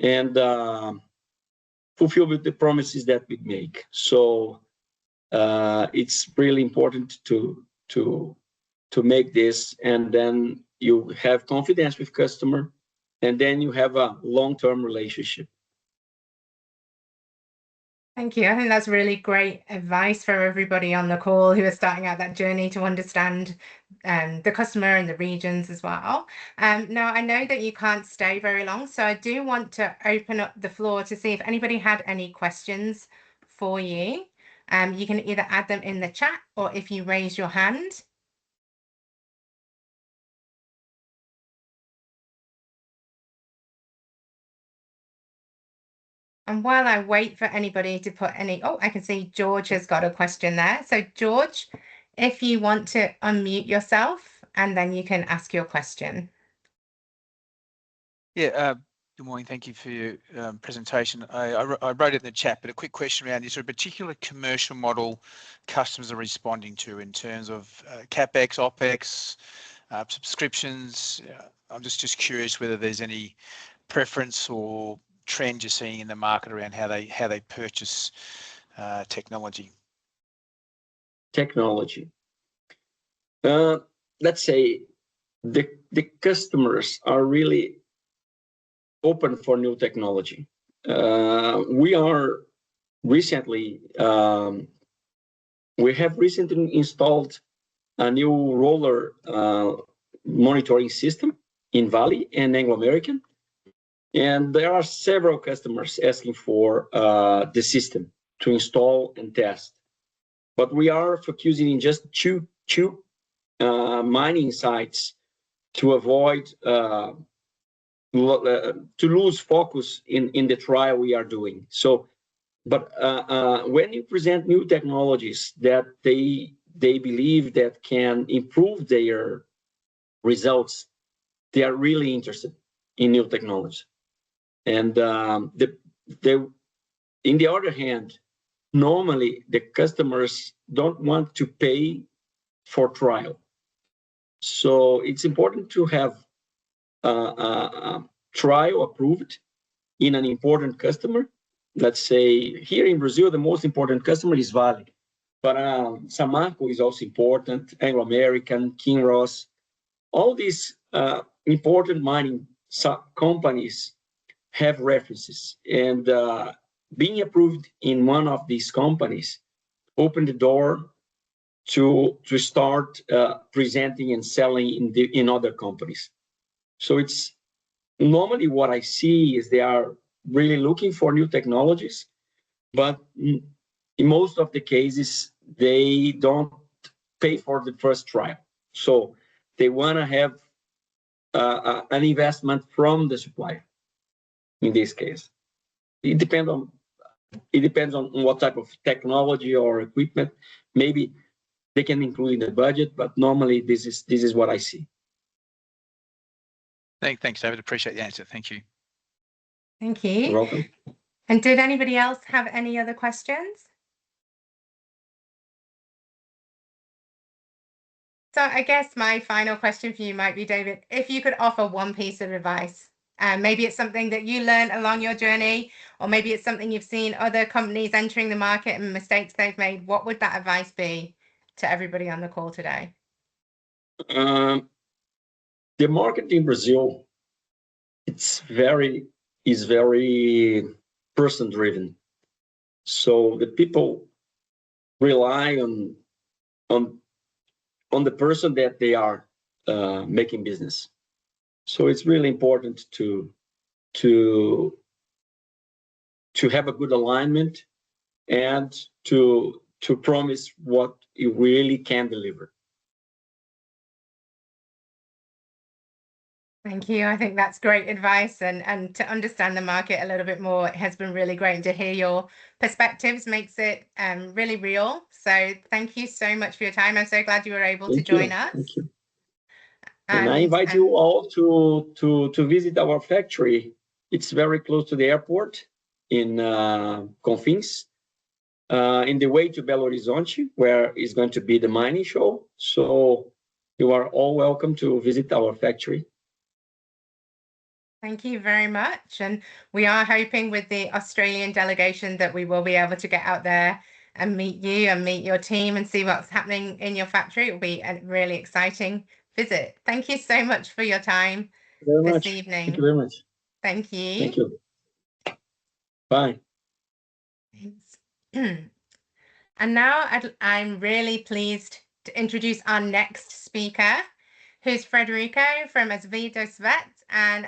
and fulfill with the promises that we make. So it's really important to make this, and then you have confidence with customer, and then you have a long-term relationship. Thank you. I think that's really great advice for everybody on the call who are starting out that journey to understand the customer and the regions as well. Now, I know that you can't stay very long, so I do want to open up the floor to see if anybody had any questions for you. You can either add them in the chat, or if you raise your hand. And while I wait for anybody to put any, oh, I can see George has got a question there. So George, if you want to unmute yourself, and then you can ask your question. Yeah, good morning. Thank you for your presentation. I wrote it in the chat, but a quick question around, is there a particular commercial model customers are responding to in terms of CapEx, OpEx, subscriptions? I'm just curious whether there's any preference or trend you're seeing in the market around how they purchase technology. Technology. Let's say the customers are really open for new technology. We have recently installed a new roller monitoring system in Vale and Anglo American. And there are several customers asking for the system to install and test. But we are focusing in just two mining sites to avoid to lose focus in the trial we are doing. So, but when you present new technologies that they believe that can improve their results, they are really interested in new technology. And in the other hand, normally the customers don't want to pay for trial. So it's important to have trial approved in an important customer. Let's say here in Brazil, the most important customer is Vale, but Samarco is also important, Anglo American, Kinross. All these important mining companies have references, and being approved in one of these companies open the door to start presenting and selling in other companies. So it's normally what I see is they are really looking for new technologies, but in most of the cases they don't pay for the first trial. So they want to have an investment from the supplier. In this case, it depends on it depends on what type of technology or equipment. Maybe they can include in the budget, but normally this is what I see. Thanks, David. Appreciate the answer. Thank you. Thank You're you. welcome. And did anybody else have any other questions? So I guess my final question for you might be, David, if you could offer one piece of advice, maybe it's something that you learned along your journey, or maybe it's something you've seen other companies entering the market and mistakes they've made, what would that advice be to everybody on the call today? The market in Brazil, is very person driven. So the people rely on the person that they are making business. So it's really important to have a good alignment and to promise what you really can deliver. Thank you. I think that's great advice, and to understand the market a little bit more, it has been really great to hear your perspectives, makes it really real. So thank you so much for your time. I'm so glad you were able to join us. Thank you. And I invite you all to visit our factory. It's very close to the airport in Confins, in the way to Belo Horizonte, where is going to be the mining show. So you are all welcome to visit our factory. Thank you very much. And we are hoping with the Australian delegation that we will be able to get out there and meet you and meet your team and see what's happening in your factory. It will be a really exciting visit. Thank you so much for your time this evening. Thank you very much. Thank you. Thank you. Bye. Thanks. And now I'm really pleased to introduce our next speaker, who's Frederico from Azevedo Svet. And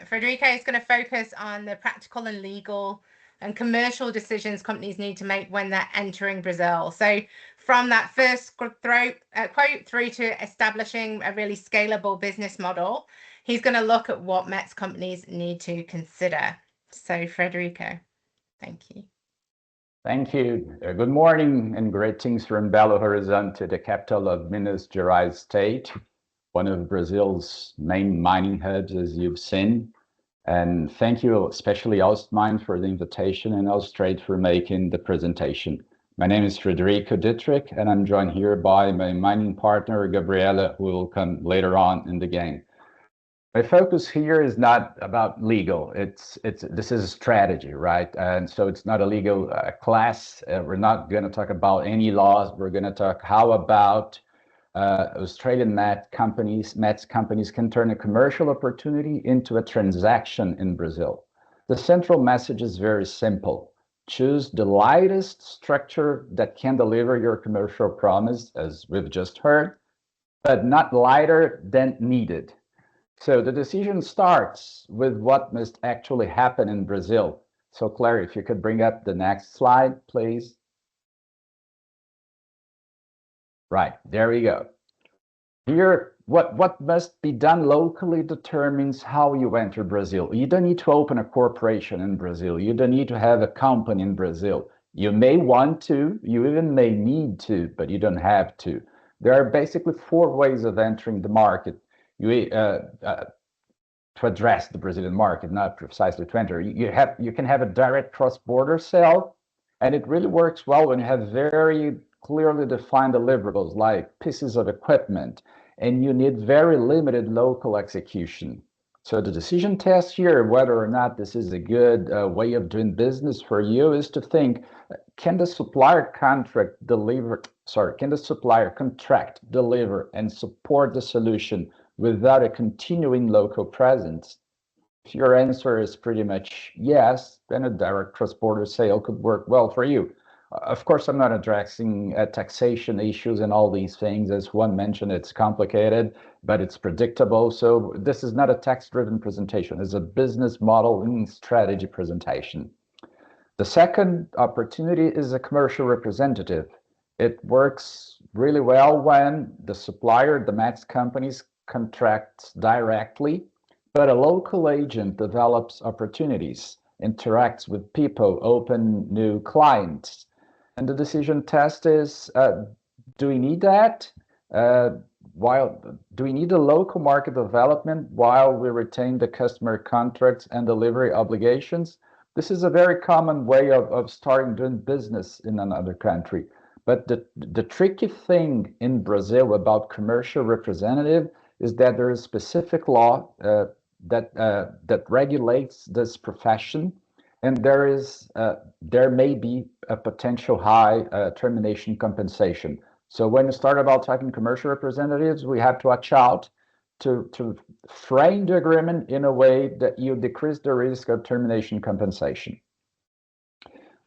Frederico is going to focus on the practical and legal and commercial decisions companies need to make when they're entering Brazil. So from that first quote through to establishing a really scalable business model, he's going to look at what METS companies need to consider. So Frederico, thank you. Thank you. Good morning and greetings from Belo Horizonte, the capital of Minas Gerais state, one of Brazil's main mining hubs, as you've seen. And thank you, especially Ostmine, for the invitation and Austrade for making the presentation. My name is Frederico Dietrich, and I'm joined here by my mining partner, Gabriela, who will come later on in the game. My focus here is not about legal. This is a strategy, right? And so it's not a legal class. We're not going to talk about any laws. We're going to talk how about Australian METS companies can turn a commercial opportunity into a transaction in Brazil. The central message is very simple. Choose the lightest structure that can deliver your commercial promise, as we've just heard, but not lighter than needed. So the decision starts with what must actually happen in Brazil. So Claire, if you could bring up the next slide, please. Right, there we go. Here, what must be done locally determines how you enter Brazil. You don't need to open a corporation in Brazil. You don't need to have a company in Brazil. You may want to, you even may need to, but you don't have to. There are basically 4 ways of entering the market. To address the Brazilian market, not precisely to enter. You can have a direct cross-border sale, and it really works well when you have very clearly defined deliverables like pieces of equipment, and you need very limited local execution. So the decision test here, whether or not this is a good way of doing business for you, is to think, can the supplier contract deliver and support the solution without a continuing local presence? If your answer is pretty much yes, then a direct cross-border sale could work well for you. Of course, I'm not addressing taxation issues and all these things. As one mentioned, it's complicated, but it's predictable. So this is not a tax-driven presentation. It's a business model and strategy presentation. The second opportunity is a commercial representative. It works really well when the supplier, the METS companies, contracts directly, but a local agent develops opportunities. interacts with people, open new clients. And the decision test is, do we need that? Do we need a local market development while we retain the customer contracts and delivery obligations? This is a very common way of starting doing business in another country. But the tricky thing in Brazil about commercial representative is that there is specific law that regulates this profession, and there may be a potential high termination compensation. So when you start about talking commercial representatives, we have to watch out to frame the agreement in a way that you decrease the risk of termination compensation.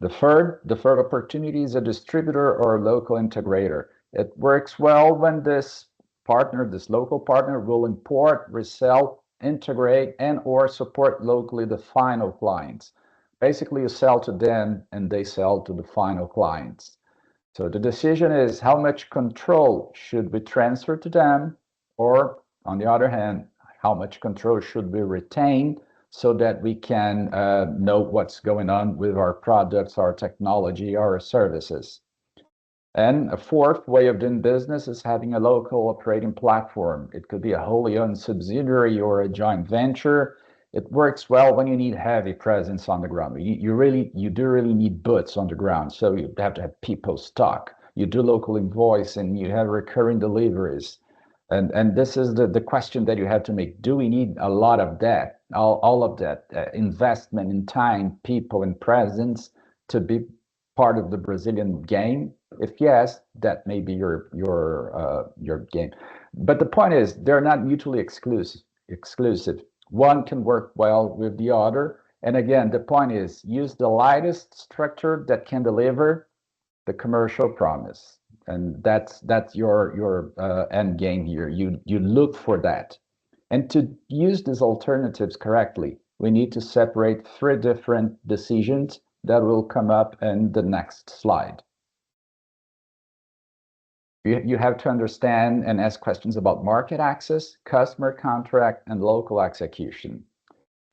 The third opportunity is a distributor or a local integrator. It works well when this local partner, will import, resell, integrate, and or support locally the final clients. Basically, you sell to them and they sell to the final clients. So the decision is how much control should we transfer to them, or on the other hand, how much control should we retain so that we can know what's going on with our products, our technology, our services. And a fourth way of doing business is having a local operating platform. It could be a wholly owned subsidiary or a joint venture. It works well when you need heavy presence on the ground. You do really need boots on the ground. So you have to have people stock. You do local invoice and you have recurring deliveries. And this is the question that you have to make. Do we need a lot of that, all of that investment in time, people, and presence to be part of the Brazilian game? If yes, that may be your game. But the point is, they're not mutually exclusive. One can work well with the other. And again, the point is, use the lightest structure that can deliver the commercial promise. And that's your end game here. You look for that. And to use these alternatives correctly, we need to separate three different decisions that will come up in the next slide. You have to understand and ask questions about market access, customer contract, and local execution.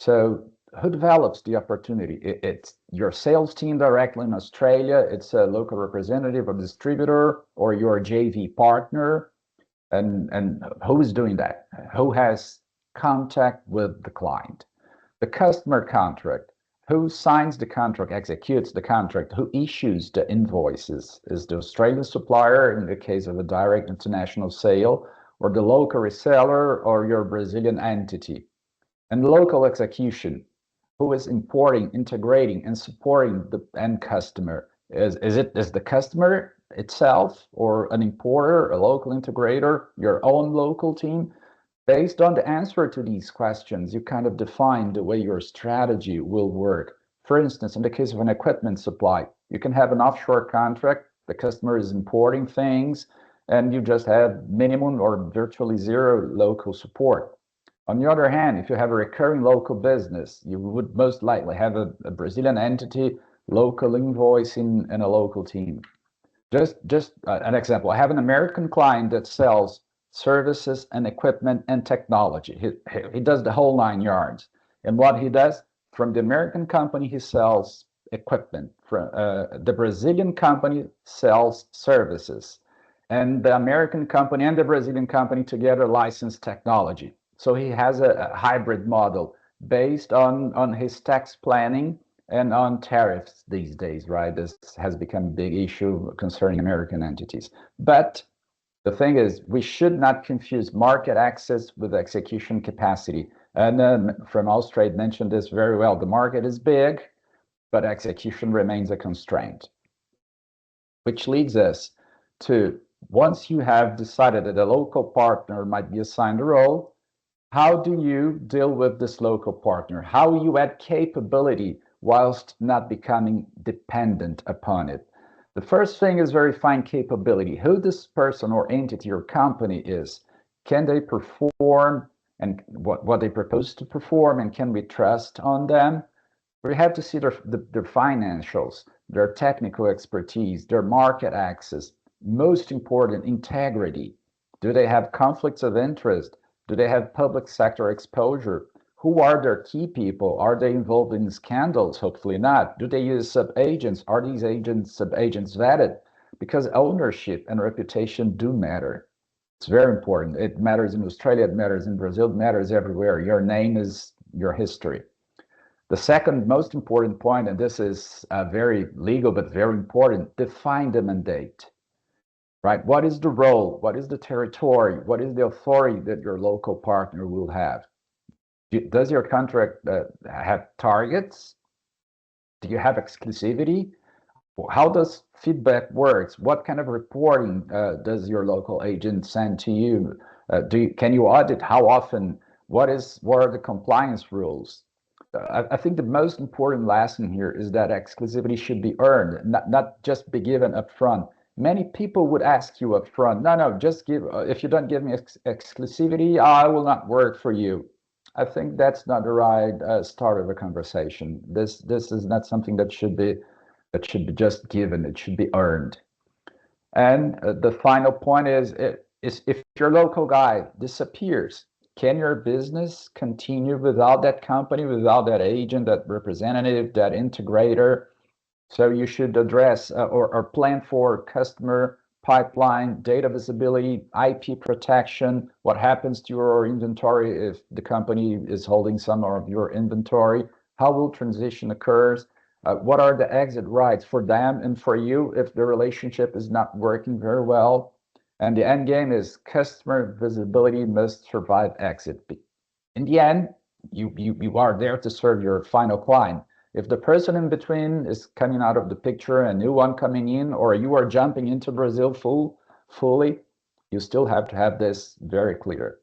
So who develops the opportunity? It's your sales team directly in Australia, it's a local representative or distributor, or your JV partner. And who is doing that? Who has contact with the client? The customer contract. Who signs the contract, executes the contract, who issues the invoices? Is the Australian supplier in the case of a direct international sale, or the local reseller, or your Brazilian entity? And local execution. Who is importing, integrating, and supporting the end customer? Is the customer itself, or an importer, a local integrator, your own local team? Based on the answer to these questions, you kind of define the way your strategy will work. For instance, in the case of an equipment supply, you can have an offshore contract, the customer is importing things, and you just have minimum or virtually zero local support. On the other hand, if you have a recurring local business, you would most likely have a Brazilian entity, local invoicing, and a local team. Just an example, I have an American client that sells services and equipment and technology. He does the whole 9 yards. And what he does, from the American company, he sells equipment. From the Brazilian company sells services. And the American company and the Brazilian company together license technology. So he has a hybrid model based on his tax planning and on tariffs these days, right? This has become a big issue concerning American entities. But the thing is, we should not confuse market access with execution capacity. And then from Austrade mentioned this very well. The market is big, but execution remains a constraint. Which leads us to, once you have decided that a local partner might be assigned a role, how do you deal with this local partner? How you add capability whilst not becoming dependent upon it? The first thing is verifying capability. Who this person or entity or company is. Can they perform, and what they propose to perform, and can we trust on them? We have to see their financials, their technical expertise, their market access. Most important, integrity. Do they have conflicts of interest? Do they have public sector exposure? Who are their key people? Are they involved in scandals? Hopefully not. Do they use sub-agents? Are these sub-agents vetted? Because ownership and reputation do matter. It's very important. It matters in Australia, it matters in Brazil, it matters everywhere. Your name is your history. The second most important point, and this is very legal but very important, define the mandate. Right? What is the role? What is the territory? What is the authority that your local partner will have? Does your contract have targets? Do you have exclusivity? How does feedback works? What kind of reporting does your local agent send to you? Can you audit? How often? What are the compliance rules? I think the most important lesson here is that exclusivity should be earned, not just be given up front. Many people would ask you up front, no, just give, if you don't give me exclusivity, I will not work for you. I think that's not the right start of a conversation. This is not something that should be just given. It should be earned. And the final point is if your local guy disappears, can your business continue without that company, without that agent, that representative, that integrator? So you should address or plan for customer pipeline, data visibility, IP protection, what happens to your inventory if the company is holding some of your inventory, how will transition occurs, what are the exit rights for them and for you if the relationship is not working very well. And the end game is customer visibility must survive exit. In the end, you are there to serve your final client. If the person in between is coming out of the picture, a new one coming in, or you are jumping into Brazil fully, you still have to have this very clear.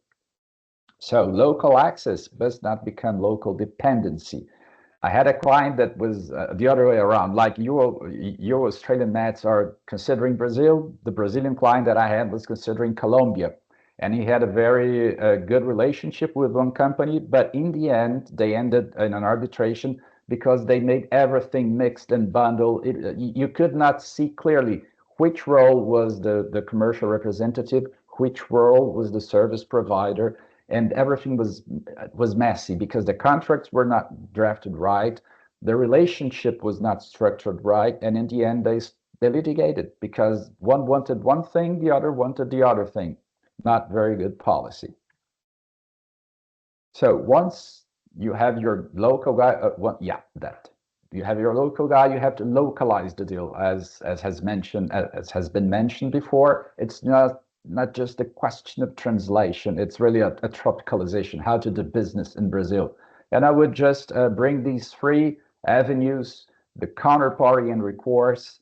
So local access must not become local dependency. I had a client that was the other way around, like your Australian mats are considering Brazil. The Brazilian client that I had was considering Colombia. And he had a very good relationship with one company, but in the end, they ended in an arbitration because they made everything mixed and bundled. You could not see clearly which role was the commercial representative, which role was the service provider, and everything was messy because the contracts were not drafted right, the relationship was not structured right, and in the end they litigated because one wanted one thing, the other wanted the other thing. Not very good policy. So once you have your local guy, you have your local guy, you have to localize the deal, as has been mentioned before. It's not just a question of translation. It's really a tropicalization, how to do business in Brazil. And I would just bring these three avenues: the counterparty and recourse.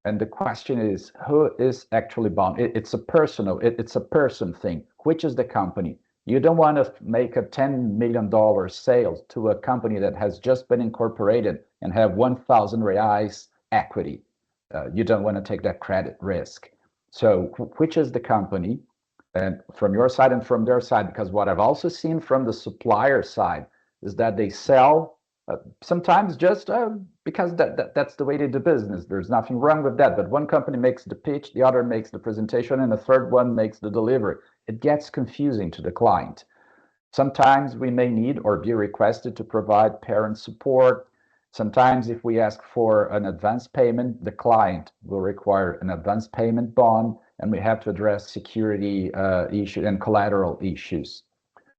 And the question is, who is actually bound? It's a person thing. Which is the company? You don't want to make a $10 million sale to a company that has just been incorporated and have 1,000 reais equity. You don't want to take that credit risk. So which is the company? And from your side and from their side, because what I've also seen from the supplier side is that they sell sometimes just because that's the way they do business. There's nothing wrong with that. But one company makes the pitch, the other makes the presentation, and the third one makes the delivery. It gets confusing to the client. Sometimes we may need or be requested to provide parent support. Sometimes if we ask for an advance payment, the client will require an advance payment bond, and we have to address security issues and collateral issues.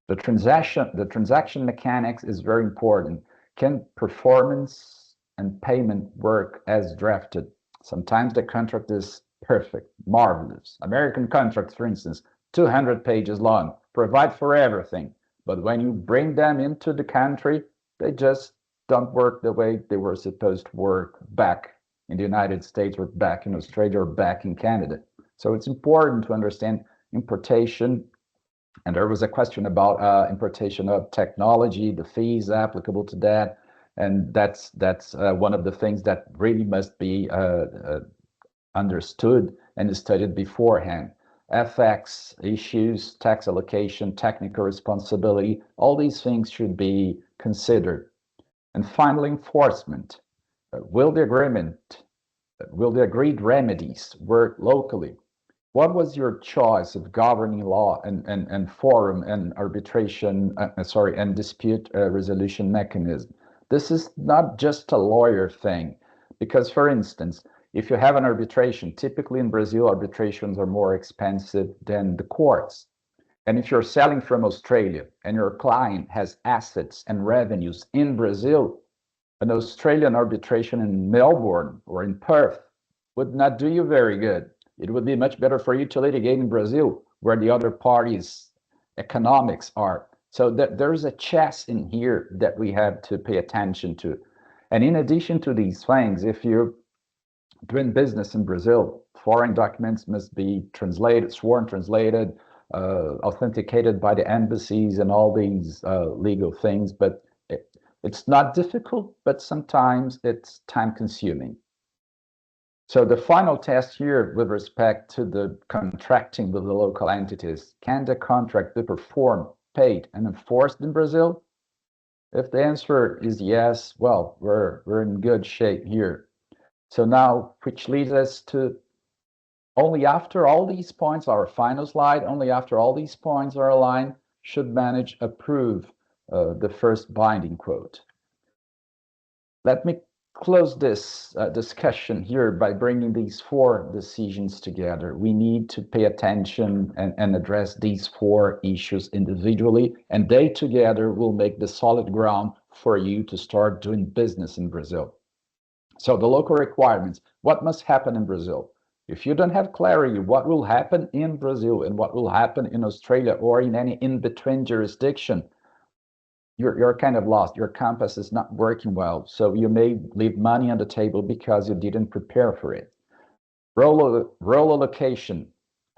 The transaction mechanics is very important. Can performance and payment work as drafted? Sometimes the contract is perfect, marvelous. American contracts, for instance, 200 pages long, provide for everything. But when you bring them into the country, they just don't work the way they were supposed to work back in the United States or back in Australia or back in Canada. So it's important to understand importation. And there was a question about importation of technology, the fees applicable to that. And that's one of the things that really must be understood and studied beforehand. FX issues, tax allocation, technical responsibility, all these things should be considered. And finally, enforcement. Will the agreed remedies work locally? what was your choice of governing law and forum and arbitration, and dispute resolution mechanism? This is not just a lawyer thing, because, for instance, if you have an arbitration, typically in Brazil, arbitrations are more expensive than the courts. And if you're selling from Australia and your client has assets and revenues in Brazil, an Australian arbitration in Melbourne or in Perth would not do you very good. It would be much better for you to litigate in Brazil, where the other parties' economics are. So there's a chess in here that we have to pay attention to. And in addition to these things, if you're doing business in Brazil, foreign documents must be translated, sworn translated, authenticated by the embassies and all these legal things. But it's not difficult, but sometimes it's time consuming. So the final test here with respect to the contracting with the local entities, can the contract be performed, paid, and enforced in Brazil? If the answer is yes, well, we're in good shape here. So now, which leads us to only after all these points, our final slide, only after all these points are aligned, should manage approve the first binding quote. Let me close this discussion here by bringing these four decisions together. We need to pay attention and address these four issues individually, and they together will make the solid ground for you to start doing business in Brazil. So the local requirements, what must happen in Brazil? If you don't have clarity what will happen in Brazil and what will happen in Australia or in any in-between jurisdiction, you're kind of lost. Your compass is not working well. So you may leave money on the table because you didn't prepare for it. Role allocation,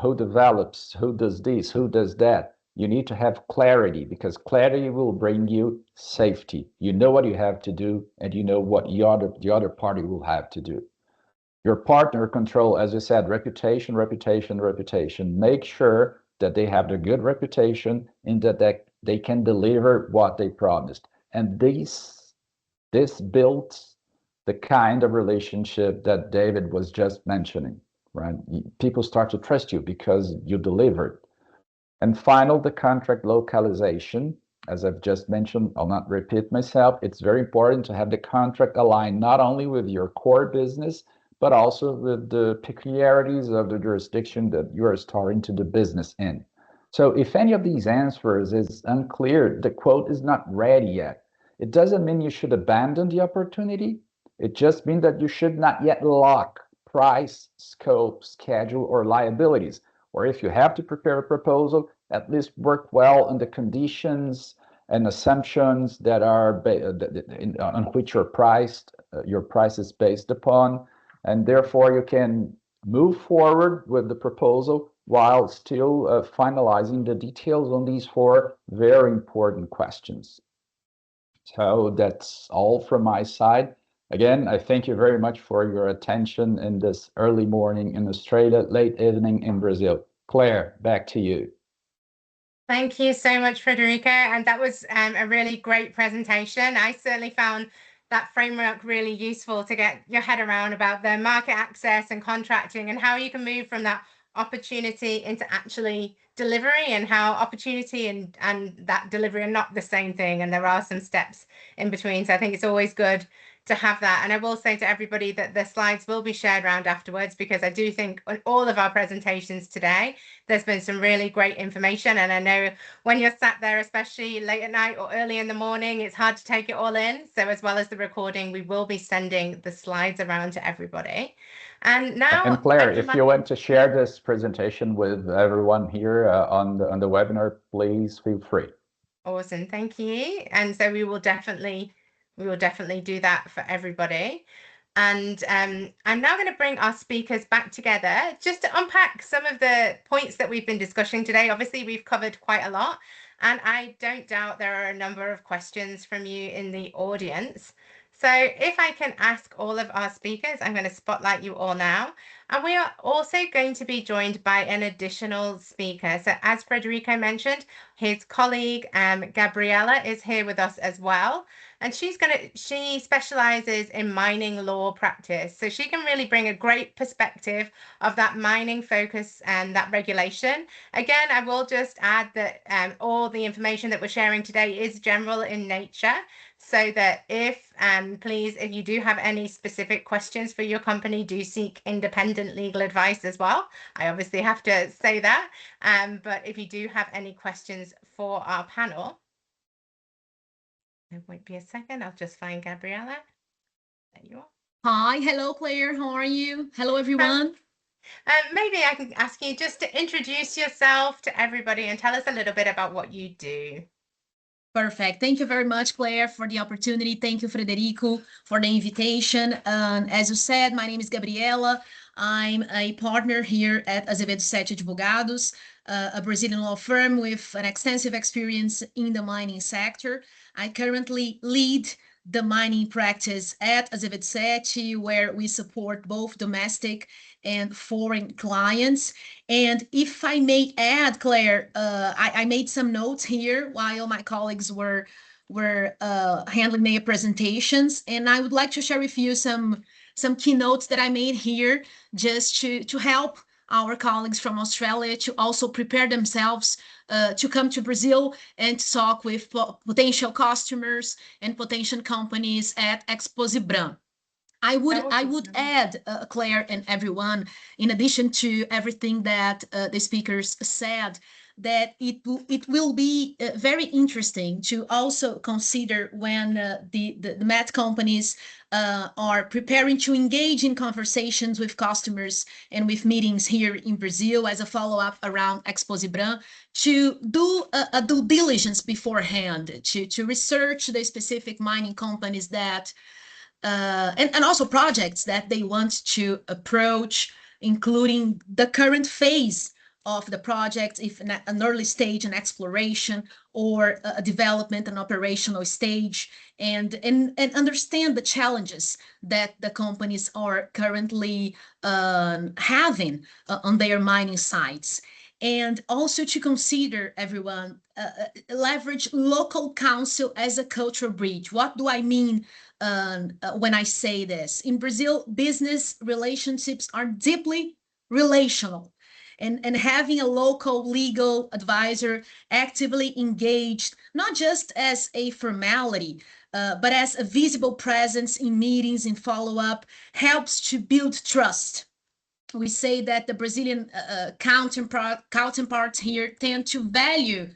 who develops, who does this, who does that. You need to have clarity, because clarity will bring you safety. You know what you have to do, and you know what the other party will have to do. Your partner control, as you said, reputation, reputation, reputation. Make sure that they have the good reputation and that they can deliver what they promised. And this builds the kind of relationship that David was just mentioning, right? People start to trust you because you delivered. And final, the contract localization. As I've just mentioned, I'll not repeat myself. It's very important to have the contract aligned not only with your core business, but also with the peculiarities of the jurisdiction that you are starting to do business in. So if any of these answers is unclear, the quote is not ready yet. It doesn't mean you should abandon the opportunity. It just means that you should not yet lock price, scope, schedule, or liabilities. Or if you have to prepare a proposal, at least work well on the conditions and assumptions that are on which your price is based upon, and therefore you can move forward with the proposal while still finalizing the details on these four very important questions. So that's all from my side. Again, I thank you very much for your attention in this early morning in Australia, late evening in Brazil. Claire, back to you. Thank you so much, Frederico. And that was a really great presentation. I certainly found that framework really useful to get your head around about the market access and contracting and how you can move from that opportunity into actually delivery, and how opportunity and that delivery are not the same thing. And there are some steps in between. So I think it's always good to have that. And I will say to everybody that the slides will be shared around afterwards, because I do think on all of our presentations today, there's been some really great information. And I know when you're sat there, especially late at night or early in the morning, it's hard to take it all in. So as well as the recording, we will be sending the slides around to everybody. And now, and Claire, if you want to share this presentation with everyone here on the webinar, please feel free. Awesome, thank you. And so we will definitely do that for everybody. And I'm now going to bring our speakers back together just to unpack some of the points that we've been discussing today. Obviously, we've covered quite a lot, and I don't doubt there are a number of questions from you in the audience. So if I can ask all of our speakers, I'm going to spotlight you all now. And we are also going to be joined by an additional speaker. So as Frederico mentioned, his colleague Gabriella is here with us as well. and she specializes in mining law practice. So she can really bring a great perspective of that mining focus and that regulation. Again, I will just add that all the information that we're sharing today is general in nature, so that please, if you do have any specific questions for your company, do seek independent legal advice as well. I obviously have to say that, but if you do have any questions for our panel, it won't be a second, I'll just find Gabriella. There you are. Hi, hello Claire, how are you? Hello everyone. Maybe I can ask you just to introduce yourself to everybody and tell us a little bit about what you do. Perfect. Thank you very much, Claire, for the opportunity. Thank you, Frederico, for the invitation. As you said, my name is Gabriela. I'm a partner here at Azevedo Sete Advogados, a Brazilian law firm with an extensive experience in the mining sector. I currently lead the mining practice at Azevedo Sete, where we support both domestic and foreign clients. And if I may add, Claire, I made some notes here while my colleagues were handling their presentations, and I would like to share with you some keynotes that I made here just to help our colleagues from Australia to also prepare themselves to come to Brazil and to talk with potential customers and potential companies at Exposibram. I would add, Claire and everyone, in addition to everything that the speakers said, that it will be very interesting to also consider when the MET companies are preparing to engage in conversations with customers and with meetings here in Brazil as a follow-up around Exposibram, to do a due diligence beforehand, to research the specific mining companies that and also projects that they want to approach, including the current phase of the project, if an early stage, an exploration, or a development, an operational stage, and understand the challenges that the companies are currently having on their mining sites. And also to consider, everyone, leverage local council as a cultural bridge. What do I mean when I say this? In Brazil, business relationships are deeply relational. And having a local legal advisor actively engaged, not just as a formality, but as a visible presence in meetings and follow-up, helps to build trust. We say that the Brazilian counterparts here tend to value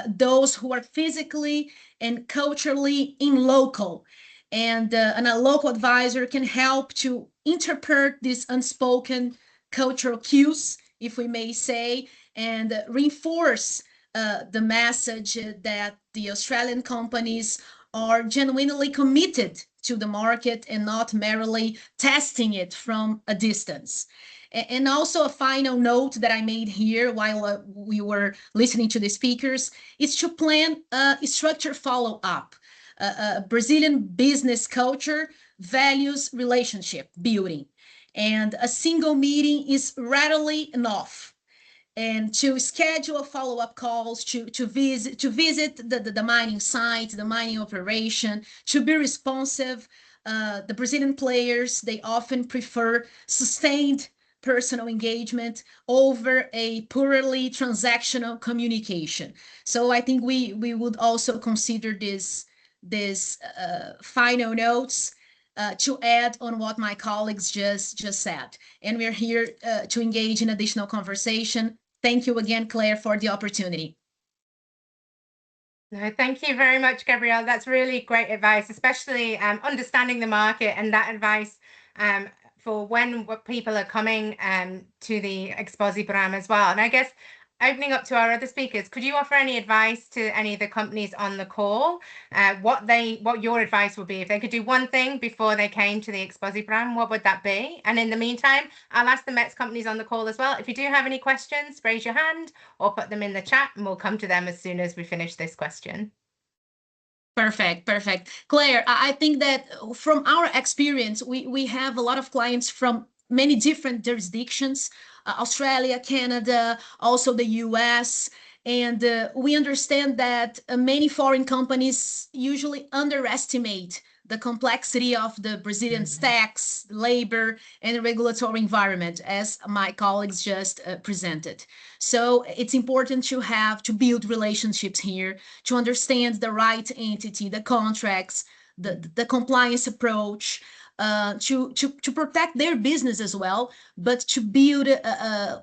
those who are physically and culturally in local. And a local advisor can help to interpret these unspoken cultural cues, if we may say, and reinforce the message that the Australian companies are genuinely committed to the market and not merely testing it from a distance. And also a final note that I made here while we were listening to the speakers is to plan a structured follow-up. Brazilian business culture values relationship building, and a single meeting is rarely enough. And to schedule follow-up calls, to visit the mining site, the mining operation, to be responsive. The Brazilian players, they often prefer sustained personal engagement over a purely transactional communication. So I think we would also consider this final notes to add on what my colleagues just said. And we're here to engage in additional conversation. Thank you again, Claire, for the opportunity. No, thank you very much, Gabrielle. That's really great advice, especially understanding the market, and that advice for when people are coming to the Exposibram as well. And I guess opening up to our other speakers, could you offer any advice to any of the companies on the call? What your advice would be if they could do one thing before they came to the Exposibram? What would that be? And in the meantime, I'll ask the METS companies on the call as well. If you do have any questions, raise your hand or put them in the chat, and we'll come to them as soon as we finish this question. Perfect. Claire, I think that from our experience, we have a lot of clients from many different jurisdictions, Australia, Canada, also the US. And we understand that many foreign companies usually underestimate the complexity of the Brazilian tax, labor, and regulatory environment, as my colleagues just presented. So it's important to build relationships here, to understand the right entity, the contracts, the compliance approach, to protect their business as well, but to build a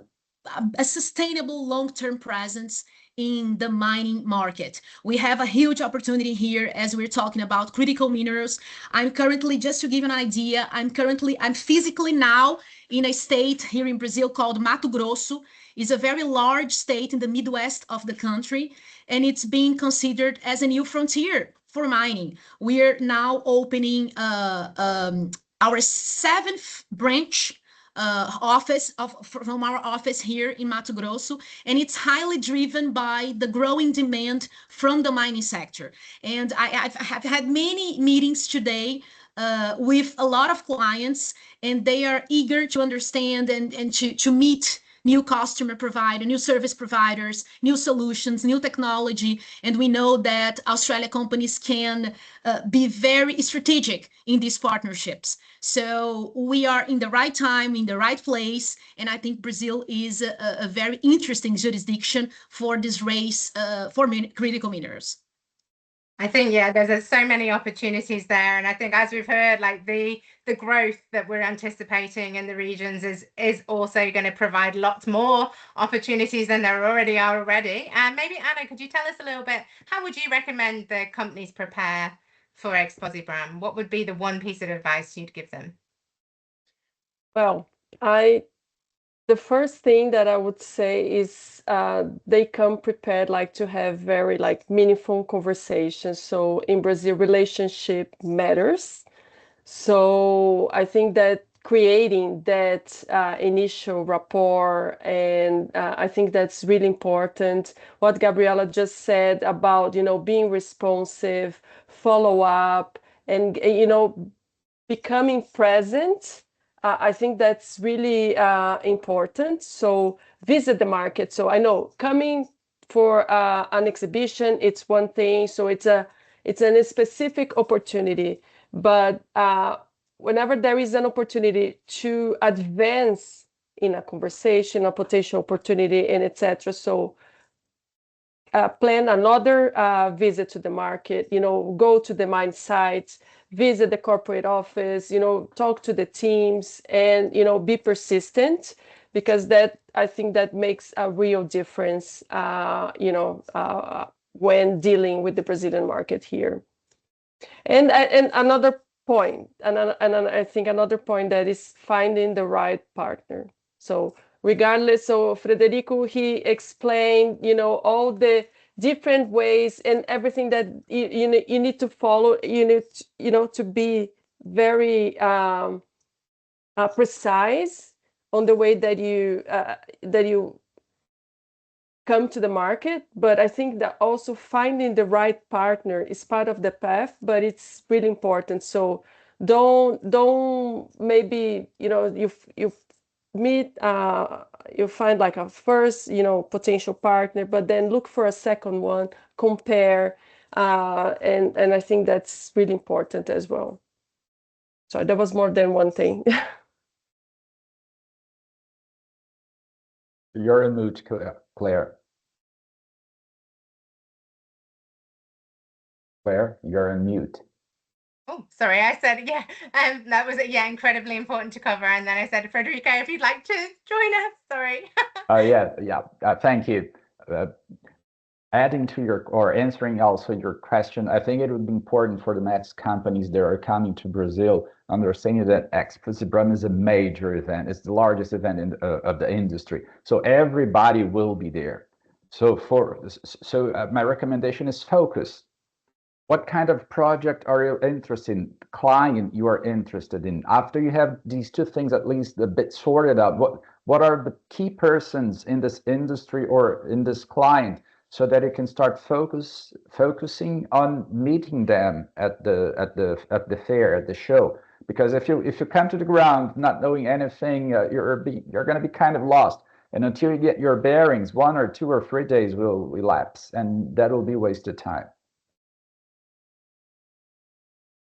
sustainable long-term presence in the mining market. We have a huge opportunity here as we're talking about critical minerals. I'm currently, just to give you an idea, I'm physically now in a state here in Brazil called Mato Grosso. It's a very large state in the Midwest of the country, and it's being considered as a new frontier for mining. We're now opening our 7th branch from our office here in Mato Grosso, and it's highly driven by the growing demand from the mining sector. And I have had many meetings today with a lot of clients, and they are eager to understand and to meet new customer provider, new service providers, new solutions, new technology. And we know that Australia companies can be very strategic in these partnerships. So we are in the right time, in the right place. And I think Brazil is a very interesting jurisdiction for this race for critical minerals. I think, yeah, there's so many opportunities there. And I think, as we've heard, like the growth that we're anticipating in the regions is also going to provide lots more opportunities than there already are. And maybe, Anna, could you tell us a little bit, how would you recommend the companies prepare for Exposi Bram? What would be the one piece of advice you'd give them? Well, the first thing that I would say is they come prepared like to have very like meaningful conversations. So in Brazil, relationship matters. So I think that creating that initial rapport, and I think that's really important. What Gabriela just said about, being responsive, follow up, and, becoming present. I think that's really important. So visit the market. So I know coming for an exhibition, it's one thing. So it's a specific opportunity. But whenever there is an opportunity to advance in a conversation, a potential opportunity, and etc. So plan another visit to the market, go to the mine sites, visit the corporate office, talk to the teams, and, be persistent, because I think that makes a real difference, when dealing with the Brazilian market here. And another point, and I think another point that is finding the right partner. So regardless, so Frederico, he explained, all the different ways and everything that you need to follow. You need, to be very precise on the way that you come to the market. But I think that also finding the right partner is part of the path, but it's really important. So don't maybe, you meet, you find like a first, potential partner, but then look for a second one, compare, and I think that's really important as well. So there was more than one thing. You're in mute, Claire. Claire, you're in mute. Oh, sorry, I said, yeah, that was, incredibly important to cover. And then I said, Frederico, if you'd like to join us, sorry. Thank you. Adding to or answering also your question, I think it would be important for the next companies that are coming to Brazil, understanding that Exposi Bram is a major event. It's the largest event of the industry. So everybody will be there. So my recommendation is focus. What kind of project are you interested in? Client you are interested in. After you have these two things at least a bit sorted out, what are the key persons in this industry or in this client, so that you can start focusing on meeting them at the fair, at the show. Because if you come to the ground not knowing anything, you're going to be kind of lost. And until you get your bearings, 1 or 2 or 3 days will elapse, and that will be wasted time.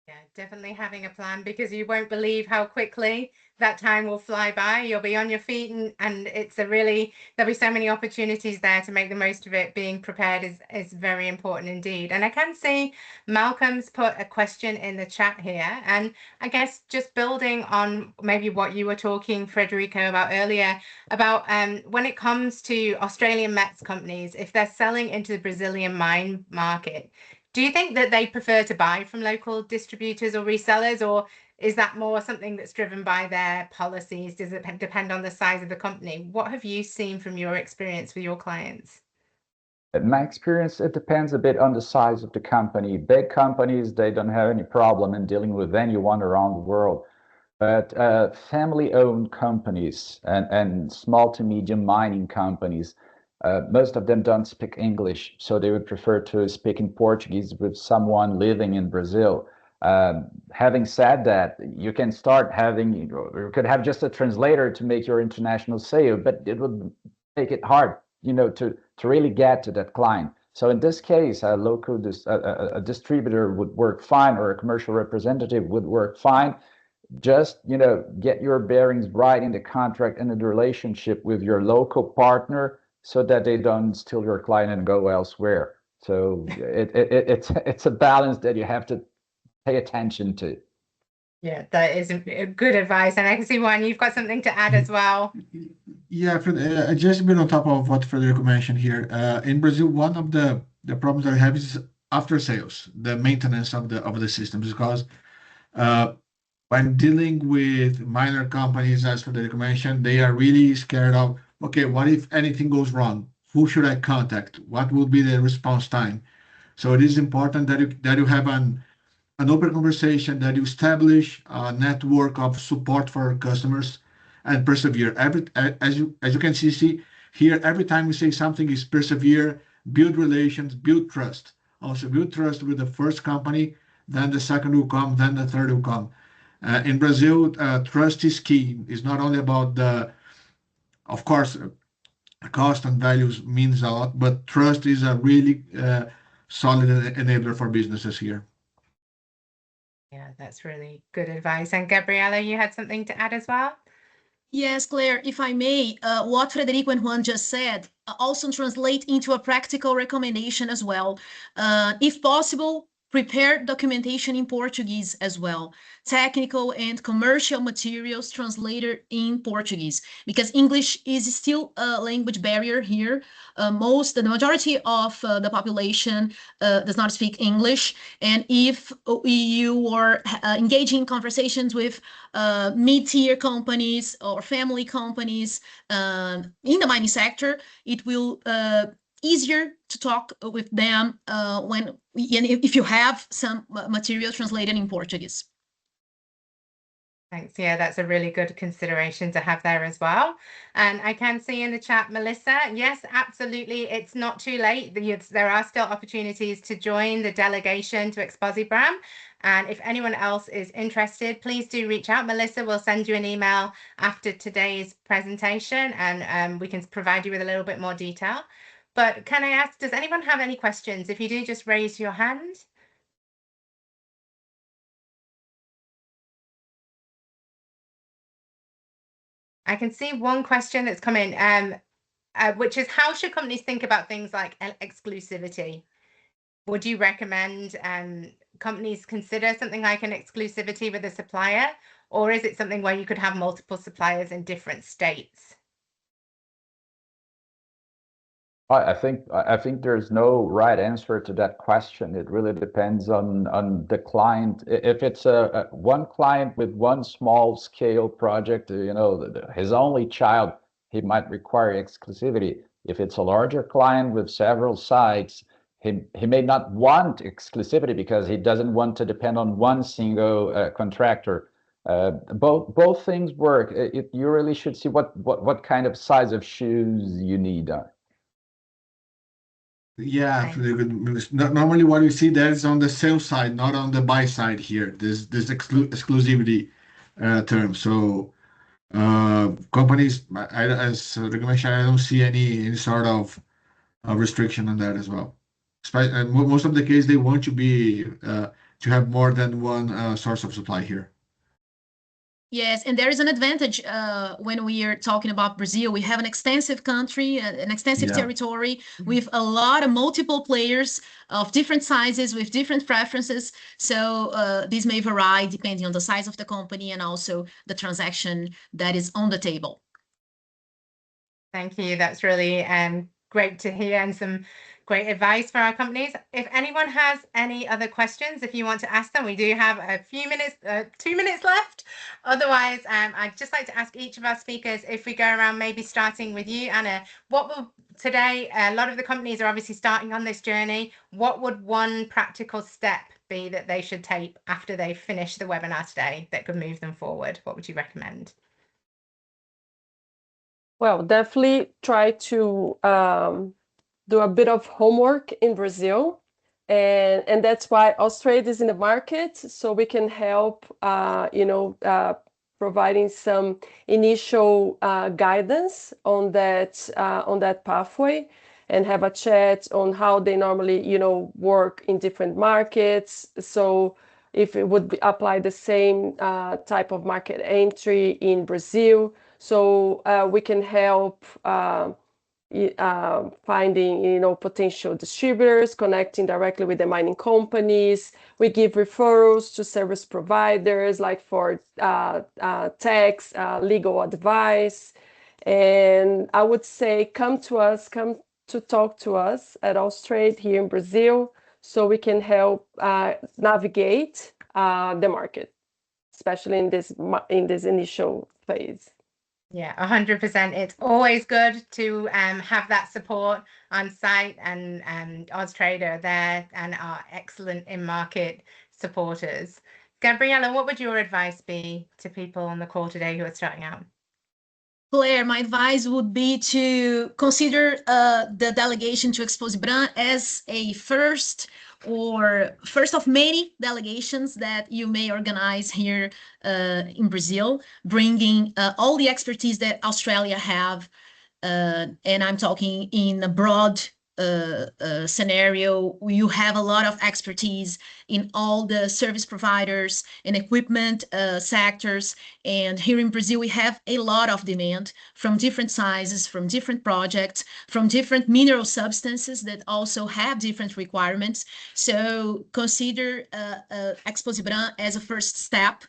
Yeah, definitely having a plan, because you won't believe how quickly that time will fly by. You'll be on your feet, and it's there'll be so many opportunities there to make the most of it. Being prepared is very important indeed. And I can see Malcolm's put a question in the chat here, and I guess just building on maybe what you were talking, Frederico, about earlier, about when it comes to Australian metals companies, if they're selling into the Brazilian mine market, do you think that they prefer to buy from local distributors or resellers, or is that more something that's driven by their policies? Does it depend on the size of the company? What have you seen from your experience with your clients? In my experience, it depends a bit on the size of the company. Big companies, they don't have any problem in dealing with anyone around the world. But family-owned companies and small to medium mining companies, most of them don't speak English, so they would prefer to speak in Portuguese with someone living in Brazil. Having said that, you can start having, you could have just a translator to make your international sale, but it would make it hard, to really get to that client. So in this case, a local a distributor would work fine, or a commercial representative would work fine. Just get your bearings right in the contract and in the relationship with your local partner, so that they don't steal your client and go elsewhere. So it's a balance that you have to pay attention to. Yeah, that is a good advice. And I can see, Juan, you've got something to add as well. Yeah, just a bit on top of what Frederico mentioned here. In Brazil, one of the problems that I have is after sales, the maintenance of the systems, because when dealing with minor companies, as Frederico mentioned, they are really scared of, okay, what if anything goes wrong? Who should I contact? What will be the response time? So it is important that you have an open conversation, that you establish a network of support for customers and persevere. As you can see here, every time we say something is persevere, build relations, build trust. Also build trust with the first company, then the second will come, then the third will come. In Brazil, trust is key. It's not only about of course, cost and values means a lot, but trust is a really solid enabler for businesses here. Yeah, that's really good advice. And Gabriela, you had something to add as well? Yes, Claire, if I may, what Frederico and Juan just said also translate into a practical recommendation as well. If possible, prepare documentation in Portuguese as well. Technical and commercial materials translated in Portuguese, because English is still a language barrier here. The majority of the population does not speak English. And if you are engaging in conversations with mid-tier companies or family companies in the mining sector, it will easier to talk with them if you have some material translated in Portuguese. Thanks. Yeah, that's a really good consideration to have there as well. And I can see in the chat, Melissa, yes, absolutely. It's not too late. There are still opportunities to join the delegation to Exposibram. And if anyone else is interested, please do reach out. Melissa will send you an email after today's presentation, and we can provide you with a little bit more detail. But can I ask, does anyone have any questions? If you do, just raise your hand. I can see one question that's come in, which is, how should companies think about things like exclusivity? Would you recommend companies consider something like an exclusivity with a supplier, or is it something where you could have multiple suppliers in different states? I think there's no right answer to that question. It really depends on the client. If it's a one client with one small scale project, his only child, he might require exclusivity. If it's a larger client with several sites, he may not want exclusivity because he doesn't want to depend on one single contractor. Both things work. You really should see what kind of size of shoes you need. Yeah, normally what we see there is on the sales side, not on the buy side here. This exclusivity term. So Companies, as Rick mentioned, I don't see any sort of restriction on that as well. Most of the case, they want to have more than one source of supply here. Yes, and there is an advantage when we are talking about Brazil. We have an extensive country, an extensive Yeah. territory with a lot of multiple players of different sizes with different preferences. So this may vary depending on the size of the company and also the transaction that is on the table. Thank you. That's really great to hear and some great advice for our companies. If anyone has any other questions, if you want to ask them, we do have a few minutes, 2 minutes left. Otherwise, I'd just like to ask each of our speakers if we go around, maybe starting with you, Anna, what will today, a lot of the companies are obviously starting on this journey. What would one practical step be that they should take after they finish the webinar today that could move them forward? What would you recommend? Well, definitely try to do a bit of homework in Brazil. And that's why Austrade is in the market, so we can help, providing some initial guidance on that pathway and have a chat on how they normally, work in different markets. So if it would apply the same type of market entry in Brazil, so we can help finding potential distributors, connecting directly with the mining companies. We give referrals to service providers, like for tax, legal advice. And I would say come to talk to us at Austrade here in Brazil, so we can help navigate the market, especially in this initial phase. Yeah, 100%. It's always good to have that support on site, and Austrader there and our excellent in-market supporters. Gabriella, what would your advice be to people on the call today who are starting out? Claire, my advice would be to consider the delegation to Expo Zibran as a first of many delegations that you may organize here in Brazil, bringing all the expertise that Australia have. And I'm talking in a broad scenario. You have a lot of expertise in all the service providers and equipment sectors. And here in Brazil, we have a lot of demand from different sizes, from different projects, from different mineral substances that also have different requirements. So consider Expo Zibran as a first step.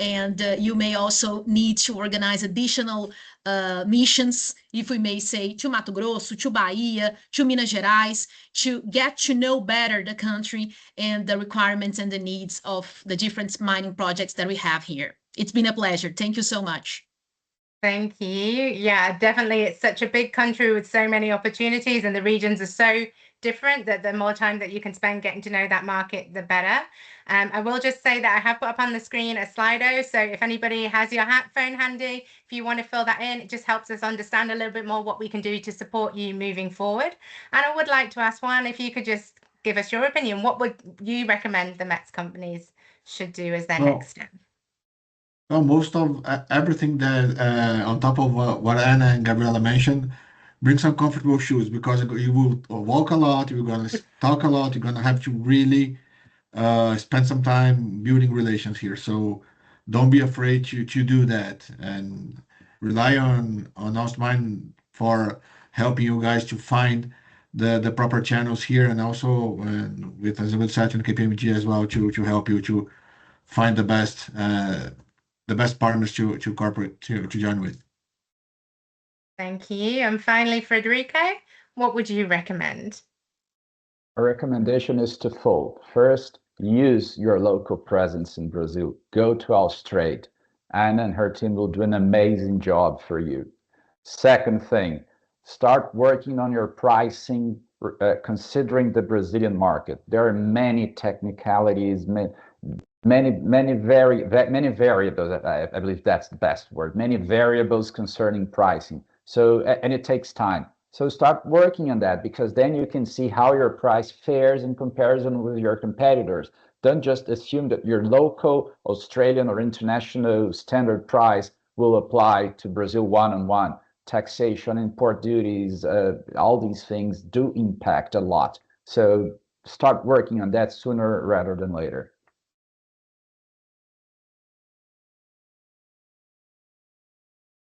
And you may also need to organize additional missions, if we may say, to Mato Grosso, to Bahia, to Minas Gerais, to get to know better the country and the requirements and the needs of the different mining projects that we have here. It's been a pleasure. Thank you so much. Thank you. Yeah, definitely. It's such a big country with so many opportunities, and the regions are so different that the more time that you can spend getting to know that market, the better. I will just say that I have put up on the screen a Slido. So if anybody has your phone handy, if you want to fill that in, it just helps us understand a little bit more what we can do to support you moving forward. And I would like to ask Juan, if you could just give us your opinion, what would you recommend the METS companies should do as their next step? Well, most of everything that on top of what Anna and Gabriela mentioned, bring some comfortable shoes, because you will walk a lot, you're gonna talk a lot, you're gonna have to really spend some time building relations here. So don't be afraid to do that, and rely on Ostmine for helping you guys to find the proper channels here, and also with Azevedo Sete and KPMG as well, to help you to find the best partners to cooperate to join with. Thank you. And finally, Frederico, what would you recommend? A recommendation is twofold. First, use your local presence in Brazil. Go to Austrade. Anna and her team will do an amazing job for you. Second thing, start working on your pricing, considering the Brazilian market. There are many technicalities, many variables. I believe that's the best word. Many variables concerning pricing. So, and it takes time. So start working on that, because then you can see how your price fares in comparison with your competitors. Don't just assume that your local Australian or international standard price will apply to Brazil one-on-one. Taxation, import duties, all these things do impact a lot. So start working on that sooner rather than later.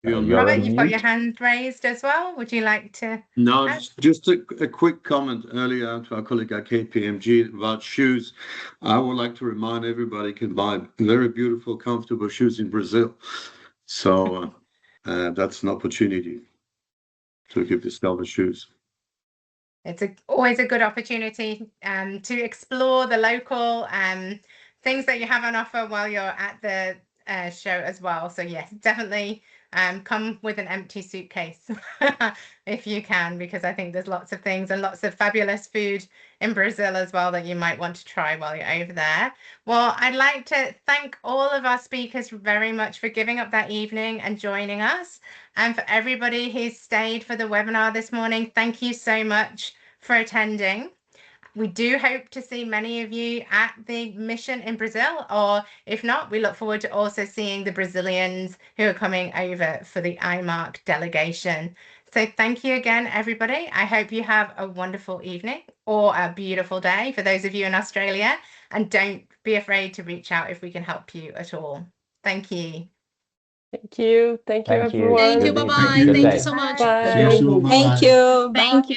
Robert, you've got your hand raised as well. Would you like to? No, just a quick comment earlier to our colleague at KPMG about shoes. I would like to remind everybody you can buy very beautiful, comfortable shoes in Brazil. So that's an opportunity to give discover shoes. It's always a good opportunity to explore the local things that you have on offer while you're at the show as well. So yes, definitely come with an empty suitcase if you can, because I think there's lots of things and lots of fabulous food in Brazil as well that you might want to try while you're over there. Well, I'd like to thank all of our speakers very much for giving up that evening and joining us. And for everybody who's stayed for the webinar this morning, thank you so much for attending. We do hope to see many of you at the mission in Brazil, or if not, we look forward to also seeing the Brazilians who are coming over for the IMARC delegation. So thank you again, everybody. I hope you have a wonderful evening or a beautiful day for those of you in Australia, and don't be afraid to reach out if we can help you at all. Thank you. Thank you. Thank you, everyone. Thank you. Bye-bye. Thank you so much. Bye. See you soon. Bye-bye. Thank you. Thank you.